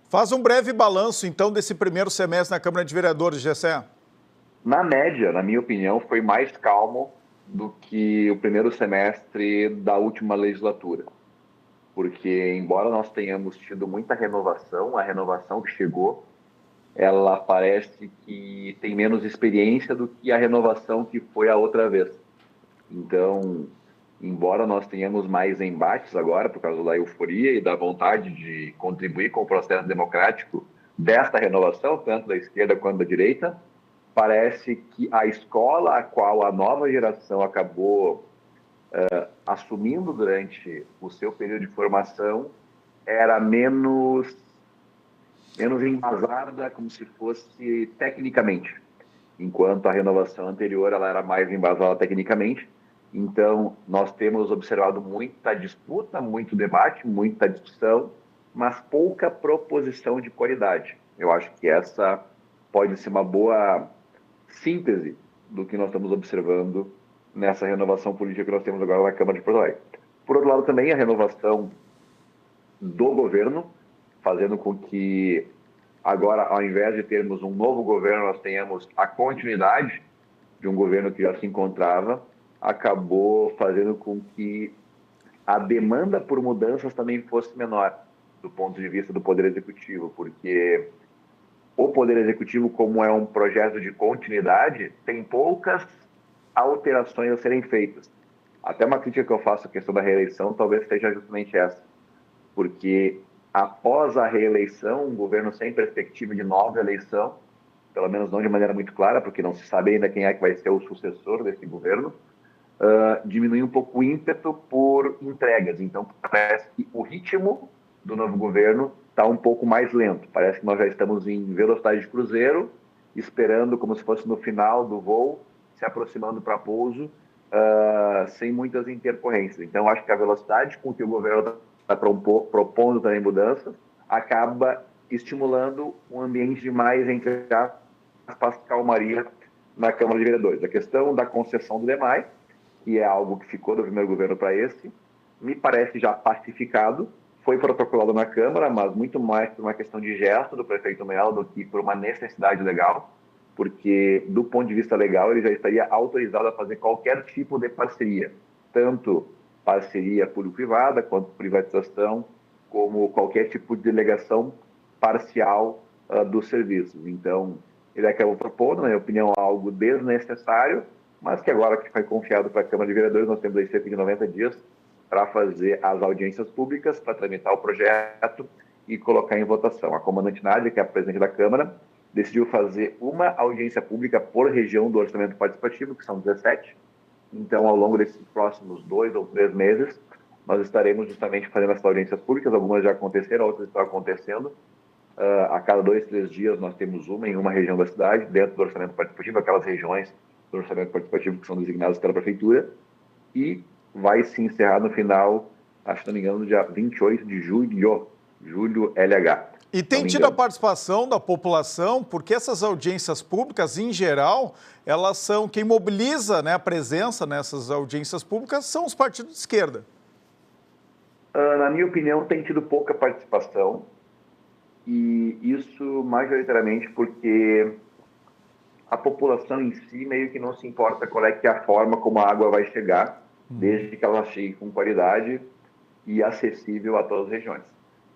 Faz um breve balanço, então, desse primeiro semestre na Câmara de Vereadores, Gessé. Na média, na minha opinião, foi mais calmo do que o primeiro semestre da última legislatura. Porque, embora nós tenhamos tido muita renovação, a renovação que chegou, ela parece que tem menos experiência do que a renovação que foi a outra vez. Então, embora nós tenhamos mais embates agora, por causa da euforia e da vontade de contribuir com o processo democrático desta renovação, tanto da esquerda quanto da direita, parece que a escola a qual a nova geração acabou assumindo durante o seu período de formação era menos embasada, como se fosse tecnicamente, enquanto a renovação anterior ela era mais embasada tecnicamente. Então, nós temos observado muita disputa, muito debate, muita discussão, mas pouca proposição de qualidade. Eu acho que essa pode ser uma boa síntese do que nós estamos observando nessa renovação política que nós temos agora na Câmara de Porto Alegre. Por outro lado, também a renovação do governo, fazendo com que agora, ao invés de termos um novo governo, nós tenhamos a continuidade de um governo que já se encontrava, acabou fazendo com que a demanda por mudanças também fosse menor, do ponto de vista do Poder Executivo, porque o Poder Executivo, como é um projeto de continuidade, tem poucas alterações a serem feitas. Até uma crítica que eu faço à questão da reeleição talvez seja justamente essa, porque após a reeleição, um governo sem perspectiva de nova eleição, pelo menos não de maneira muito clara, porque não se sabe ainda quem é que vai ser o sucessor desse governo, diminui um pouco o ímpeto por entregas. Então, parece que o ritmo do novo governo está um pouco mais lento. Parece que nós já estamos em velocidade de cruzeiro, esperando como se fosse no final do voo, se aproximando para pouso, sem muitas intercorrências. Então, acho que a velocidade com que o governo está propondo também mudanças acaba estimulando um ambiente de mais, entre aspas, calmaria na Câmara de Vereadores. A questão da concessão do DEMAI, que é algo que ficou do primeiro governo para esse, me parece já pacificado, foi protocolado na Câmara, mas muito mais por uma questão de gesto do prefeito Melo do que por uma necessidade legal, porque, do ponto de vista legal, ele já estaria autorizado a fazer qualquer tipo de parceria, tanto parceria público-privada, quanto privatização, como qualquer tipo de delegação parcial dos serviços. Então, ele acabou propondo, na minha opinião, algo desnecessário, mas que agora que foi confiado para a Câmara de Vereadores, nós temos aí cerca de 90 dias para fazer as audiências públicas, para tramitar o projeto e colocar em votação. A comandante Nádia, que é a presidente da Câmara, decidiu fazer uma audiência pública por região do orçamento participativo, que são 17. Então, ao longo desses próximos 2 ou 3 meses, nós estaremos justamente fazendo essas audiências públicas. Algumas já aconteceram, outras estão acontecendo. A cada 2, 3 dias, nós temos uma em uma região da cidade, dentro do orçamento participativo, aquelas regiões do orçamento participativo que são designadas pela Prefeitura. E vai se encerrar no final, acho que não me engano, no dia 28 de julho, LH. E tem tido a participação da população, porque essas audiências públicas, em geral, elas são, quem mobiliza, né, a presença nessas audiências públicas são os partidos de esquerda. Na minha opinião, tem tido pouca participação, e isso majoritariamente porque a população em si meio que não se importa qual é que é a forma como a água vai chegar, desde que ela chegue com qualidade e acessível a todas as regiões.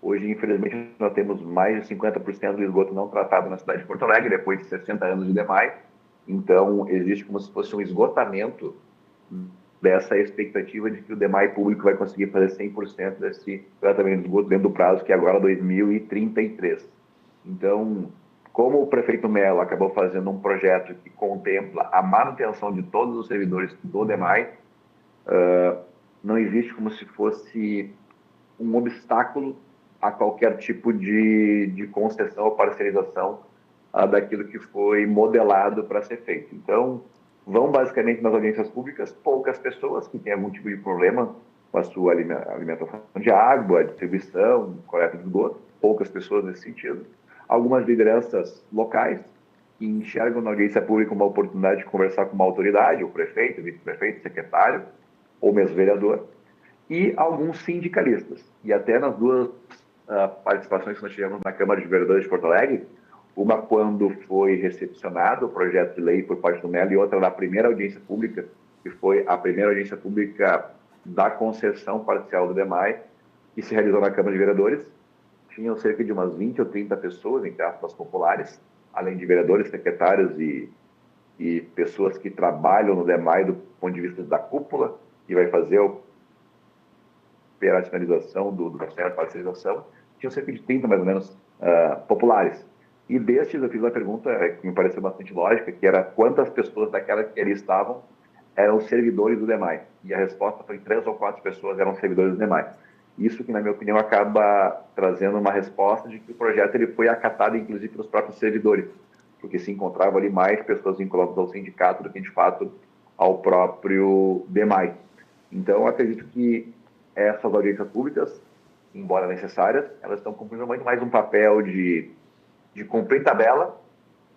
Hoje, infelizmente, nós temos mais de 50% do esgoto não tratado na cidade de Porto Alegre, depois de 60 anos de DEMAI. Então, existe como se fosse um esgotamento dessa expectativa de que o DEMAI público vai conseguir fazer 100% desse tratamento de esgoto dentro do prazo, que é agora 2033. Então, como o prefeito Melo acabou fazendo um projeto que contempla a manutenção de todos os servidores do DEMAI, não existe como se fosse um obstáculo a qualquer tipo de concessão ou parcerização daquilo que foi modelado para ser feito. Então, vão basicamente nas audiências públicas poucas pessoas que têm algum tipo de problema com a sua alimentação de água, distribuição, coleta de esgoto, poucas pessoas nesse sentido. Algumas lideranças locais que enxergam na audiência pública uma oportunidade de conversar com uma autoridade, o prefeito, o vice-prefeito, o secretário, ou mesmo vereador, e alguns sindicalistas. E até nas duas participações que nós tivemos na Câmara de Vereadores de Porto Alegre, uma quando foi recepcionado o projeto de lei por parte do Melo e outra na primeira audiência pública, que foi a primeira audiência pública da concessão parcial do DEMAI, que se realizou na Câmara de Vereadores. Tinham cerca de umas 20 ou 30 pessoas, entre aspas, populares, além de vereadores, secretários e pessoas que trabalham no DEMAI do ponto de vista da cúpula, que vai fazer a operacionalização do processo de parcerização, tinham cerca de 30, mais ou menos, populares. E destes, eu fiz uma pergunta que me pareceu bastante lógica, que era quantas pessoas daquelas que ali estavam eram servidores do DEMAI. E a resposta foi 3 ou 4 pessoas eram servidores do DEMAI. Isso que, na minha opinião, acaba trazendo uma resposta de que o projeto ele foi acatado, inclusive, pelos próprios servidores, porque se encontravam ali mais pessoas vinculadas ao sindicato do que, de fato, ao próprio DEMAI. Então, eu acredito que essas audiências públicas, embora necessárias, elas estão cumprindo muito mais um papel de cumprir tabela,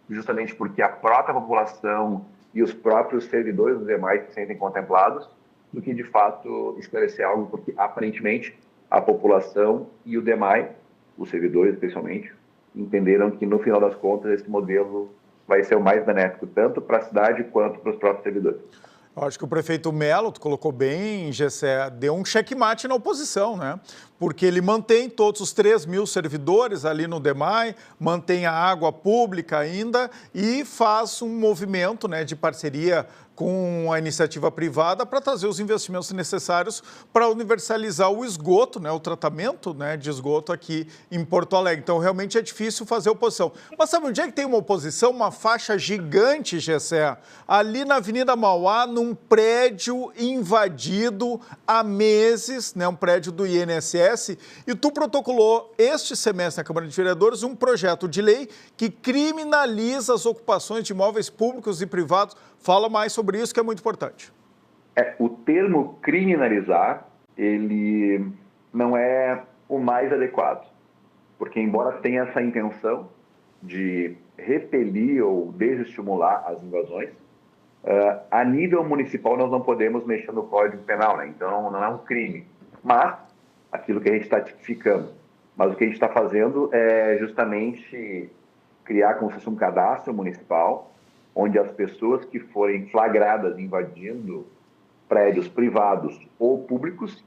justamente porque a própria população e os próprios servidores do DEMAI se sentem contemplados, do que, de fato, esclarecer algo, porque, aparentemente, a população e o DEMAI, os servidores, especialmente, entenderam que, no final das contas, esse modelo vai ser o mais benéfico, tanto para a cidade quanto para os próprios servidores. Eu acho que o prefeito Melo, tu colocou bem, Gessé, deu um checkmate na oposição, né? Porque ele mantém todos os 3 mil servidores ali no DEMAI, mantém a água pública ainda e faz um movimento, né, de parceria com a iniciativa privada para trazer os investimentos necessários para universalizar o esgoto, né, o tratamento, né, de esgoto aqui em Porto Alegre. Então, realmente é difícil fazer oposição. Mas sabe onde é que tem uma oposição? Uma faixa gigante, Gessé, ali na Avenida Mauá, num prédio invadido há meses, né, um prédio do INSS, e tu protocolou este semestre na Câmara de Vereadores um projeto de lei que criminaliza as ocupações de imóveis públicos e privados. Fala mais sobre isso, que é muito importante. O termo criminalizar, ele não é o mais adequado, porque embora tenha essa intenção de repelir ou desestimular as invasões, a nível municipal nós não podemos mexer no Código Penal, né? Então não é um crime, mas aquilo que a gente está tipificando. Mas o que a gente está fazendo é justamente criar como se fosse um cadastro municipal, onde as pessoas que forem flagradas invadindo prédios privados ou públicos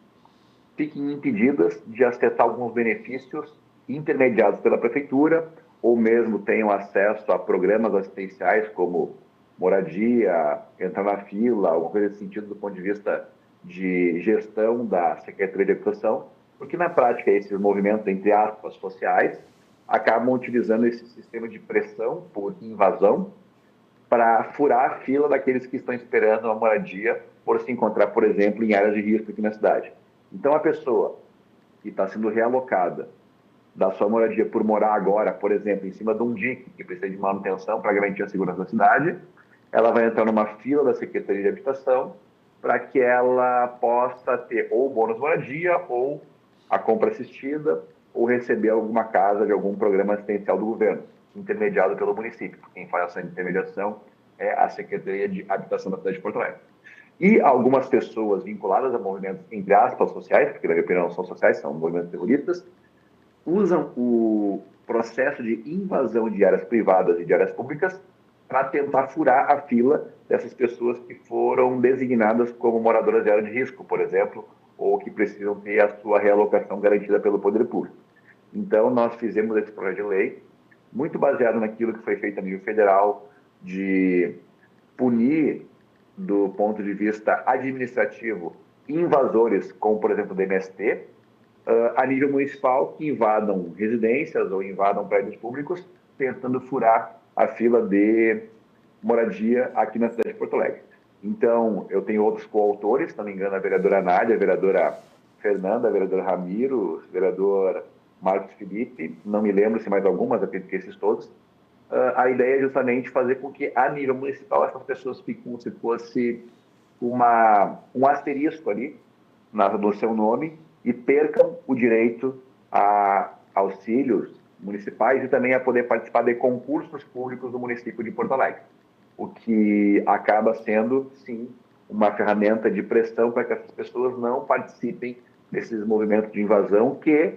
fiquem impedidas de acessar alguns benefícios intermediados pela prefeitura ou mesmo tenham acesso a programas assistenciais como moradia, entrar na fila, alguma coisa nesse sentido do ponto de vista de gestão da Secretaria de Habitação, porque na prática esses movimentos, entre aspas, sociais, acabam utilizando esse sistema de pressão por invasão para furar a fila daqueles que estão esperando uma moradia por se encontrar, por exemplo, em áreas de risco aqui na cidade. Então, a pessoa que está sendo realocada da sua moradia por morar agora, por exemplo, em cima de um dique que precisa de manutenção para garantir a segurança da cidade, ela vai entrar numa fila da Secretaria de Habitação para que ela possa ter ou bônus moradia, ou a compra assistida, ou receber alguma casa de algum programa assistencial do governo, intermediado pelo município. Quem faz essa intermediação é a Secretaria de Habitação da cidade de Porto Alegre. E algumas pessoas vinculadas a movimentos, entre aspas, sociais, porque na minha opinião não são sociais, são movimentos terroristas, usam o processo de invasão de áreas privadas e de áreas públicas para tentar furar a fila dessas pessoas que foram designadas como moradoras de área de risco, por exemplo, ou que precisam ter a sua realocação garantida pelo poder público. Então, nós fizemos esse projeto de lei muito baseado naquilo que foi feito a nível federal, de punir, do ponto de vista administrativo, invasores, como, por exemplo, do MST, a nível municipal, que invadam residências ou invadam prédios públicos, tentando furar a fila de moradia aqui na cidade de Porto Alegre. Então, eu tenho outros coautores, se não me engano, a vereadora Nádia, a vereadora Fernanda, a vereadora Ramiro, o vereador Marcos Felipe, não me lembro se mais algumas, acredito que esses todos. A ideia é justamente fazer com que, a nível municipal, essas pessoas fiquem como se fosse um asterisco ali no seu nome e percam o direito a auxílios municipais e também a poder participar de concursos públicos do município de Porto Alegre, o que acaba sendo, sim, uma ferramenta de pressão para que essas pessoas não participem desses movimentos de invasão que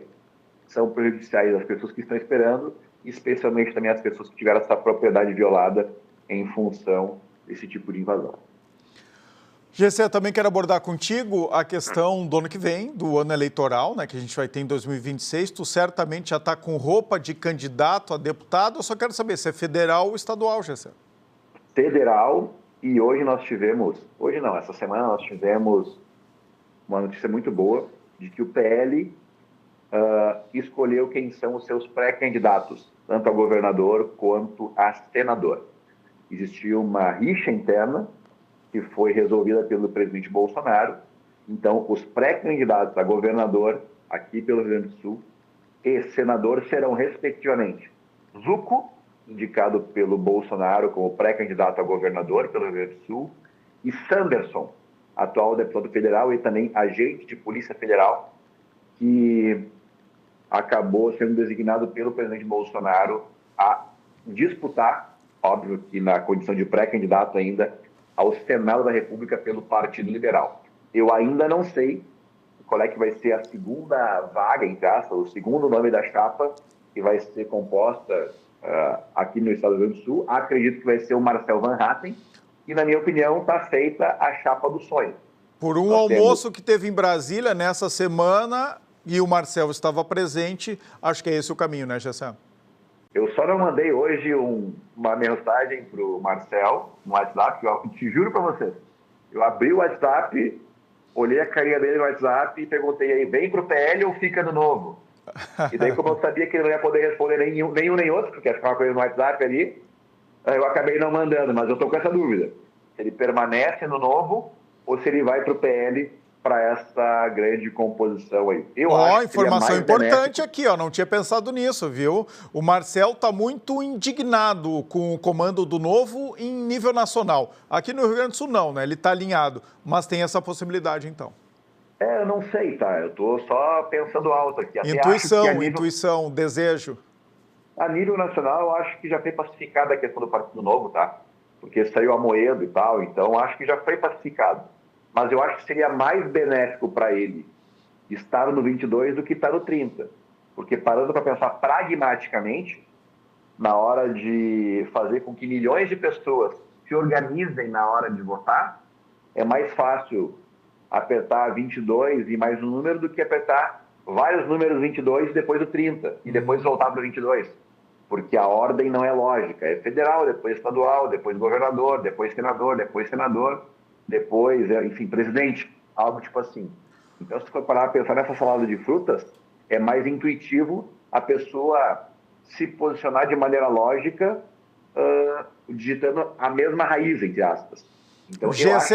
são prejudiciais às pessoas que estão esperando, especialmente também às pessoas que tiveram essa propriedade violada em função desse tipo de invasão. Gessé, também quero abordar contigo a questão do ano que vem, do ano eleitoral, né, que a gente vai ter em 2026. Tu certamente já está com roupa de candidato a deputado. Eu só quero saber se é federal ou estadual, Gessé. Federal, e hoje nós tivemos, essa semana nós tivemos uma notícia muito boa, de que o PL escolheu quem são os seus pré-candidatos, tanto a governador quanto a senador. Existia uma rixa interna que foi resolvida pelo presidente Bolsonaro. Então, os pré-candidatos a governador aqui pelo Rio Grande do Sul e senador serão, respectivamente, Zucco, indicado pelo Bolsonaro como pré-candidato a governador pelo Rio Grande do Sul, e Sanderson, atual deputado federal e também agente de Polícia Federal, que acabou sendo designado pelo presidente Bolsonaro a disputar, óbvio que na condição de pré-candidato ainda, ao Senado da República pelo Partido Liberal. Eu ainda não sei qual é que vai ser a segunda vaga, em caça, o segundo nome da chapa que vai ser composta aqui no estado do Rio Grande do Sul. Acredito que vai ser o Marcel Van Hatten, e, na minha opinião, está feita a chapa do sonho. Por um almoço que teve em Brasília nessa semana, e o Marcel estava presente, acho que é esse o caminho, né, Gessé? Eu só não mandei hoje uma mensagem para o Marcel no WhatsApp, que eu te juro para você. Eu abri o WhatsApp, olhei a carinha dele no WhatsApp e perguntei aí, vem para o PL ou fica no Novo? E daí, como eu sabia que ele não ia poder responder nenhum nem outro, porque ia ficar uma coisa no WhatsApp ali, eu acabei não mandando, mas eu estou com essa dúvida. Se ele permanece no Novo ou se ele vai para o PL para essa grande composição aí. Informação importante aqui, não tinha pensado nisso, viu? O Marcel está muito indignado com o comando do Novo em nível nacional. Aqui no Rio Grande do Sul não, né? Ele está alinhado, mas tem essa possibilidade então. Eu não sei, tá? Eu estou só pensando alto aqui. Intuição, desejo. A nível nacional, eu acho que já foi pacificada a questão do Partido Novo, tá? Porque saiu Amoedo e tal, então acho que já foi pacificado. Mas eu acho que seria mais benéfico para ele estar no 22 do que estar no 30. Porque parando para pensar pragmaticamente, na hora de fazer com que milhões de pessoas se organizem na hora de votar, é mais fácil apertar 22 e mais um número do que apertar vários números 22 e depois o 30, e depois voltar para o 22. Porque a ordem não é lógica. É federal, depois estadual, depois governador, depois senador, depois, enfim, presidente, algo tipo assim. Então, se for parar a pensar nessa salada de frutas, é mais intuitivo a pessoa se posicionar de maneira lógica, digitando a mesma raiz, entre aspas. Então,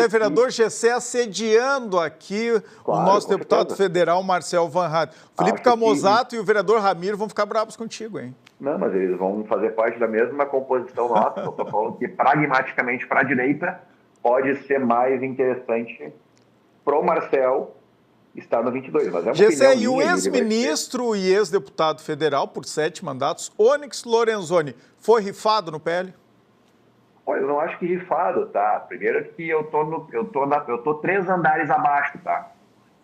vereador Gessé assediando aqui o nosso deputado federal, Marcel Van Hatten. Felipe Camozato e o vereador Ramiro vão ficar bravos contigo, hein? Não, mas eles vão fazer parte da mesma composição nossa. Eu estou falando que, pragmaticamente, para a direita, pode ser mais interessante pro Marcel estar no 22. Mas Gessé, e o ex-ministro e ex-deputado federal por 7 mandatos, Onyx Lorenzoni, foi rifado no PL? Olha, eu não acho que rifado, tá? Primeiro que eu tô 3 andares abaixo, tá?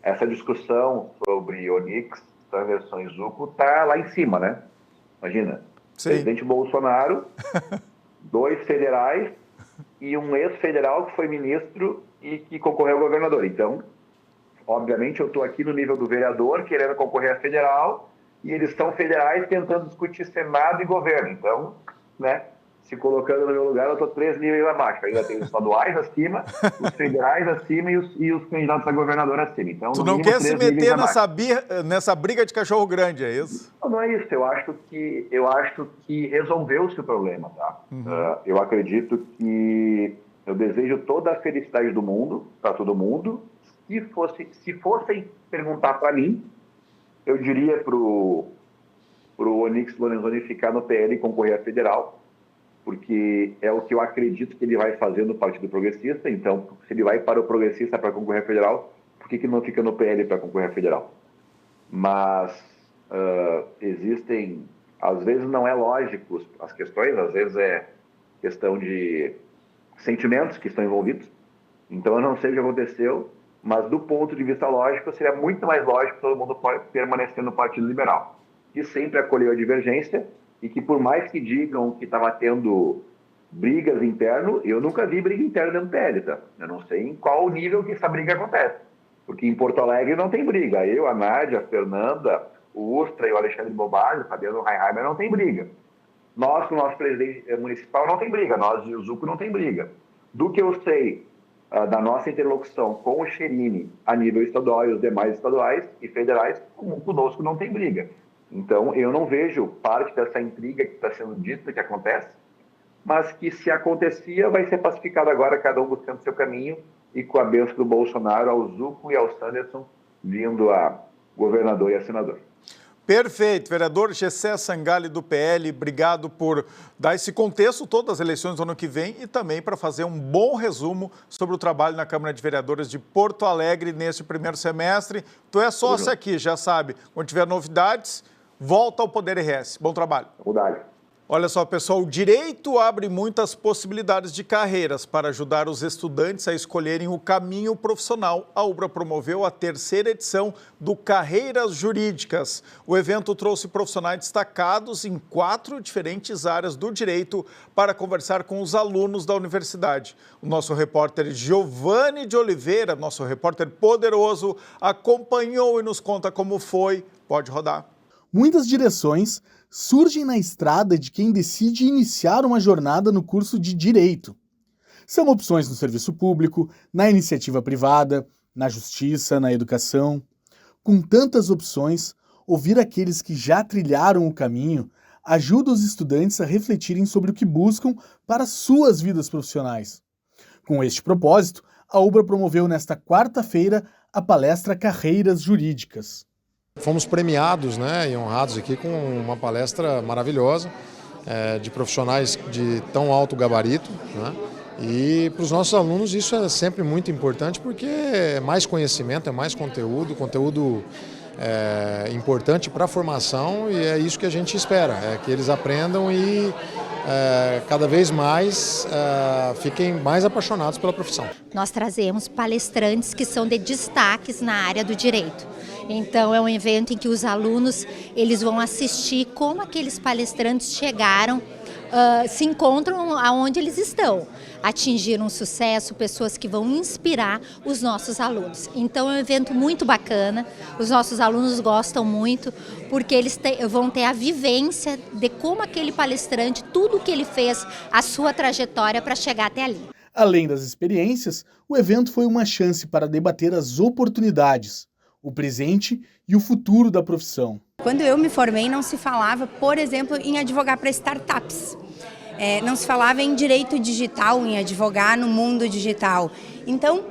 Essa discussão sobre Onyx, Sanderson e Zucco tá lá em cima, né? Imagina, sim. Presidente Bolsonaro, 2 federais e um ex-federal que foi ministro e que concorreu ao governador. Então, obviamente, eu estou aqui no nível do vereador, querendo concorrer a federal, e eles são federais tentando discutir Senado e governo. Então, né, se colocando no meu lugar, eu estou 3 níveis abaixo. Ainda tem os estaduais acima, os federais acima e os candidatos a governador acima. Então, tu não quer se meter nessa briga de cachorro grande, é isso? Não é isso. Eu acho que resolveu-se o problema, tá? Eu acredito que eu desejo toda a felicidade do mundo para todo mundo. Se fossem perguntar para mim, eu diria pro Onyx Lorenzoni ficar no PL e concorrer a federal, porque é o que eu acredito que ele vai fazer no Partido Progressista. Então, se ele vai para o Progressista para concorrer a federal, por que não fica no PL para concorrer a federal? Mas existem, às vezes não é lógico as questões, às vezes é questão de sentimentos que estão envolvidos. Então, eu não sei o que aconteceu, mas do ponto de vista lógico, seria muito mais lógico todo mundo permanecer no Partido Liberal, que sempre acolheu a divergência e que, por mais que digam que estava tendo brigas internas, eu nunca vi briga interna dentro do PL, tá? Eu não sei em qual nível que essa briga acontece, porque em Porto Alegre não tem briga. Eu, a Nádia, a Fernanda, o Ustra e o Alexandre Bobagem, o Fabiano Reinheimer, não tem briga. Nós, com o nosso presidente municipal, não tem briga. Nós e o Zucco não tem briga. Do que eu sei, da nossa interlocução com o Cherini a nível estadual e os demais estaduais e federais, conosco não tem briga. Então, eu não vejo parte dessa intriga que está sendo dita que acontece, mas que se acontecia vai ser pacificado agora, cada um buscando seu caminho e com a bênção do Bolsonaro ao Zucco e ao Sanderson vindo a governador e a senador. Perfeito. Vereador Gessé Sangalli, do PL, obrigado por dar esse contexto todo das eleições do ano que vem e também para fazer um bom resumo sobre o trabalho na Câmara de Vereadores de Porto Alegre neste primeiro semestre. Tu é sócio aqui, já sabe. Quando tiver novidades, volta ao Poder RS. Bom trabalho. Mudalho. Olha só, pessoal, o direito abre muitas possibilidades de carreiras para ajudar os estudantes a escolherem o caminho profissional. A UBRA promoveu a 3ª edição do Carreiras Jurídicas. O evento trouxe profissionais destacados em 4 diferentes áreas do direito para conversar com os alunos da universidade. O nosso repórter Giovanni de Oliveira, nosso repórter poderoso, acompanhou e nos conta como foi. Pode rodar. Muitas direções surgem na estrada de quem decide iniciar uma jornada no curso de Direito. São opções no serviço público, na iniciativa privada, na justiça, na educação. Com tantas opções, ouvir aqueles que já trilharam o caminho ajuda os estudantes a refletirem sobre o que buscam para suas vidas profissionais. Com este propósito, a UBRA promoveu nesta quarta-feira a palestra Carreiras Jurídicas. Fomos premiados, e honrados aqui com uma palestra maravilhosa de profissionais de tão alto gabarito. E para os nossos alunos isso é sempre muito importante porque é mais conhecimento, é mais conteúdo importante para a formação e é isso que a gente espera, que eles aprendam e cada vez mais fiquem mais apaixonados pela profissão. Nós trazemos palestrantes que são de destaques na área do direito. Então é um evento em que os alunos eles vão assistir como aqueles palestrantes chegaram, se encontram aonde eles estão, atingiram sucesso, pessoas que vão inspirar os nossos alunos. Então é um evento muito bacana, os nossos alunos gostam muito, porque eles vão ter a vivência de como aquele palestrante, tudo que ele fez, a sua trajetória para chegar até ali. Além das experiências, o evento foi uma chance para debater as oportunidades, o presente e o futuro da profissão. Quando eu me formei, não se falava, por exemplo, em advogar para startups. Não se falava em direito digital, em advogar no mundo digital. Então,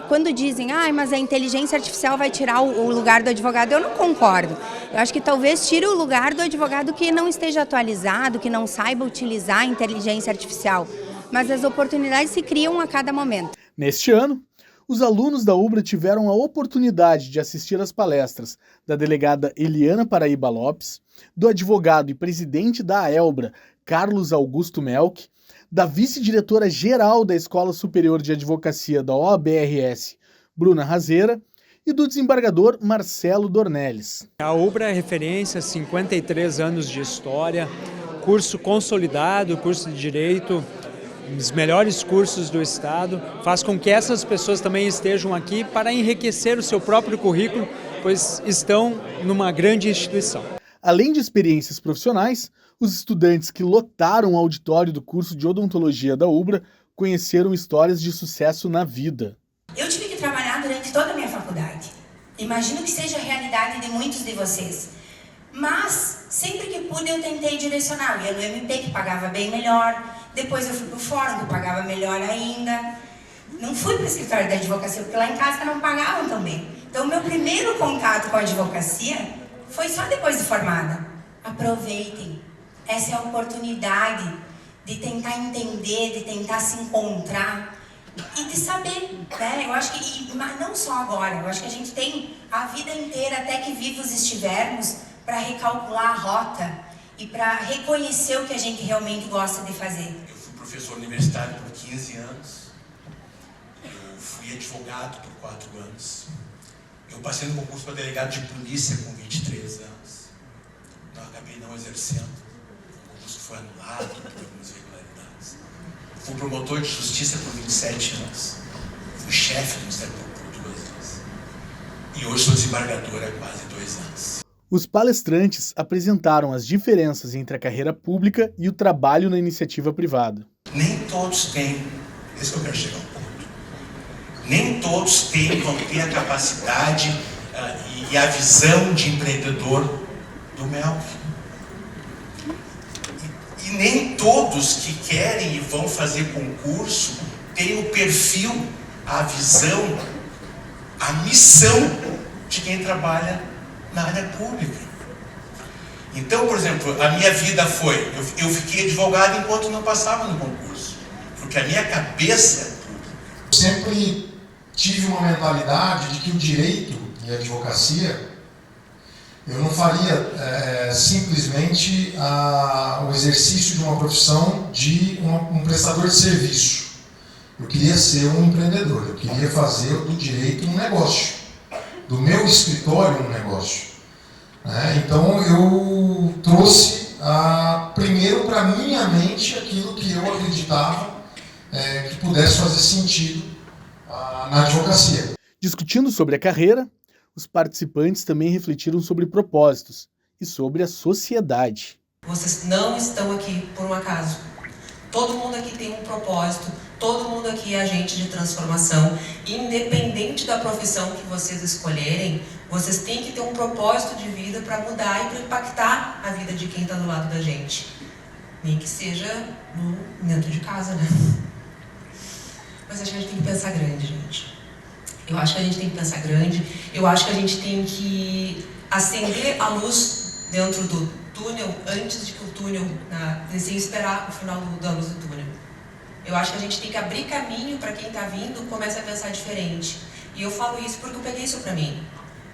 quando dizem, mas a inteligência artificial vai tirar o lugar do advogado, eu não concordo. Eu acho que talvez tire o lugar do advogado que não esteja atualizado, que não saiba utilizar a inteligência artificial. Mas as oportunidades se criam a cada momento. Neste ano, os alunos da UBRA tiveram a oportunidade de assistir às palestras da delegada Eliana Paraíba Lopes, do advogado e presidente da AELBRA, Carlos Augusto Melk, da vice-diretora-geral da Escola Superior de Advocacia da OAB-RS, Bruna Razeira, e do desembargador Marcelo Dornelles. A UBRA é referência, 53 anos de história, curso consolidado, curso de Direito, os melhores cursos do Estado, faz com que essas pessoas também estejam aqui para enriquecer o seu próprio currículo, pois estão numa grande instituição. Além de experiências profissionais, os estudantes que lotaram o auditório do curso de odontologia da UBRA conheceram histórias de sucesso na vida. Eu tive que trabalhar durante toda a minha faculdade. Imagino que seja a realidade de muitos de vocês. Mas, sempre que pude, eu tentei direcionar. Eu ia no MP, que pagava bem melhor. Depois eu fui para o fórum, que pagava melhor ainda. Não fui para o escritório da advocacia, porque lá em casa não pagavam tão bem. Então, o meu primeiro contato com a advocacia foi só depois de formada. Aproveitem. Essa é a oportunidade de tentar entender, de tentar se encontrar e de saber, Eu acho que, mas não só agora, eu acho que a gente tem a vida inteira, até que vivos estivermos, para recalcular a rota e para reconhecer o que a gente realmente gosta de fazer. Eu fui professor universitário por 15 anos, eu fui advogado por 4 anos, eu passei no concurso para delegado de polícia com 23 anos, não acabei não exercendo, o concurso foi anulado por algumas irregularidades. Fui promotor de justiça por 27 anos, fui chefe do Ministério Público por 2 anos e hoje sou desembargador há quase 2 anos. Os palestrantes apresentaram as diferenças entre a carreira pública e o trabalho na iniciativa privada. Nem todos têm, esse que eu quero chegar ao ponto, Nem todos vão ter a capacidade e a visão de empreendedor do Melvin. E nem todos que querem e vão fazer concurso têm o perfil, a visão, a missão de quem trabalha na área pública. Então, por exemplo, a minha vida foi, eu fiquei advogado enquanto não passava no concurso, porque a minha cabeça... Eu sempre tive uma mentalidade de que o direito e a advocacia, eu não faria simplesmente o exercício de uma profissão de um prestador de serviço. Eu queria ser um empreendedor, eu queria fazer do direito um negócio, do meu escritório um negócio. Então eu trouxe primeiro para minha mente aquilo que eu acreditava que pudesse fazer sentido na advocacia. Discutindo sobre a carreira, os participantes também refletiram sobre propósitos e sobre a sociedade. Vocês não estão aqui por um acaso. Todo mundo aqui tem um propósito, todo mundo aqui é agente de transformação. Independente da profissão que vocês escolherem, vocês têm que ter um propósito de vida para mudar e para impactar a vida de quem está do lado da gente. Nem que seja dentro de casa, né? Mas acho que a gente tem que pensar grande, gente. Eu acho que a gente tem que pensar grande. Eu acho que a gente tem que acender a luz dentro do túnel antes de que o túnel, sem esperar o final da luz do túnel. Eu acho que a gente tem que abrir caminho para quem está vindo comece a pensar diferente. E eu falo isso porque eu peguei isso para mim.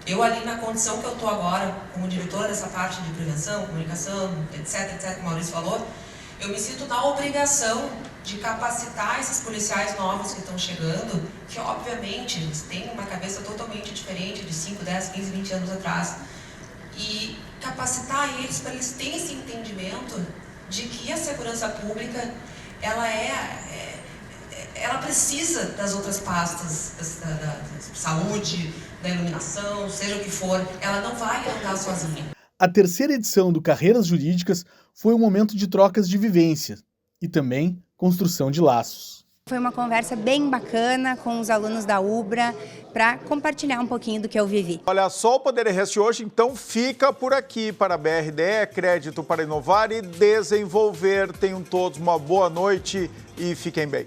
Eu ali na condição que eu estou agora, como diretora dessa parte de prevenção, comunicação, etc, como o Maurício falou, eu me sinto na obrigação de capacitar esses policiais novos que estão chegando, que obviamente eles têm uma cabeça totalmente diferente de 5, 10, 15, 20 anos atrás. E capacitar eles para eles terem esse entendimento de que a segurança pública, ela precisa das outras pastas, da saúde, da iluminação, seja o que for, ela não vai andar sozinha. A terceira edição do Carreiras Jurídicas foi um momento de trocas de vivências e também construção de laços. Foi uma conversa bem bacana com os alunos da UBRA para compartilhar um pouquinho do que eu vivi. Olha só, o Poder RS hoje então fica por aqui. Para a BRDE, crédito para inovar e desenvolver. Tenham todos uma boa noite e fiquem bem.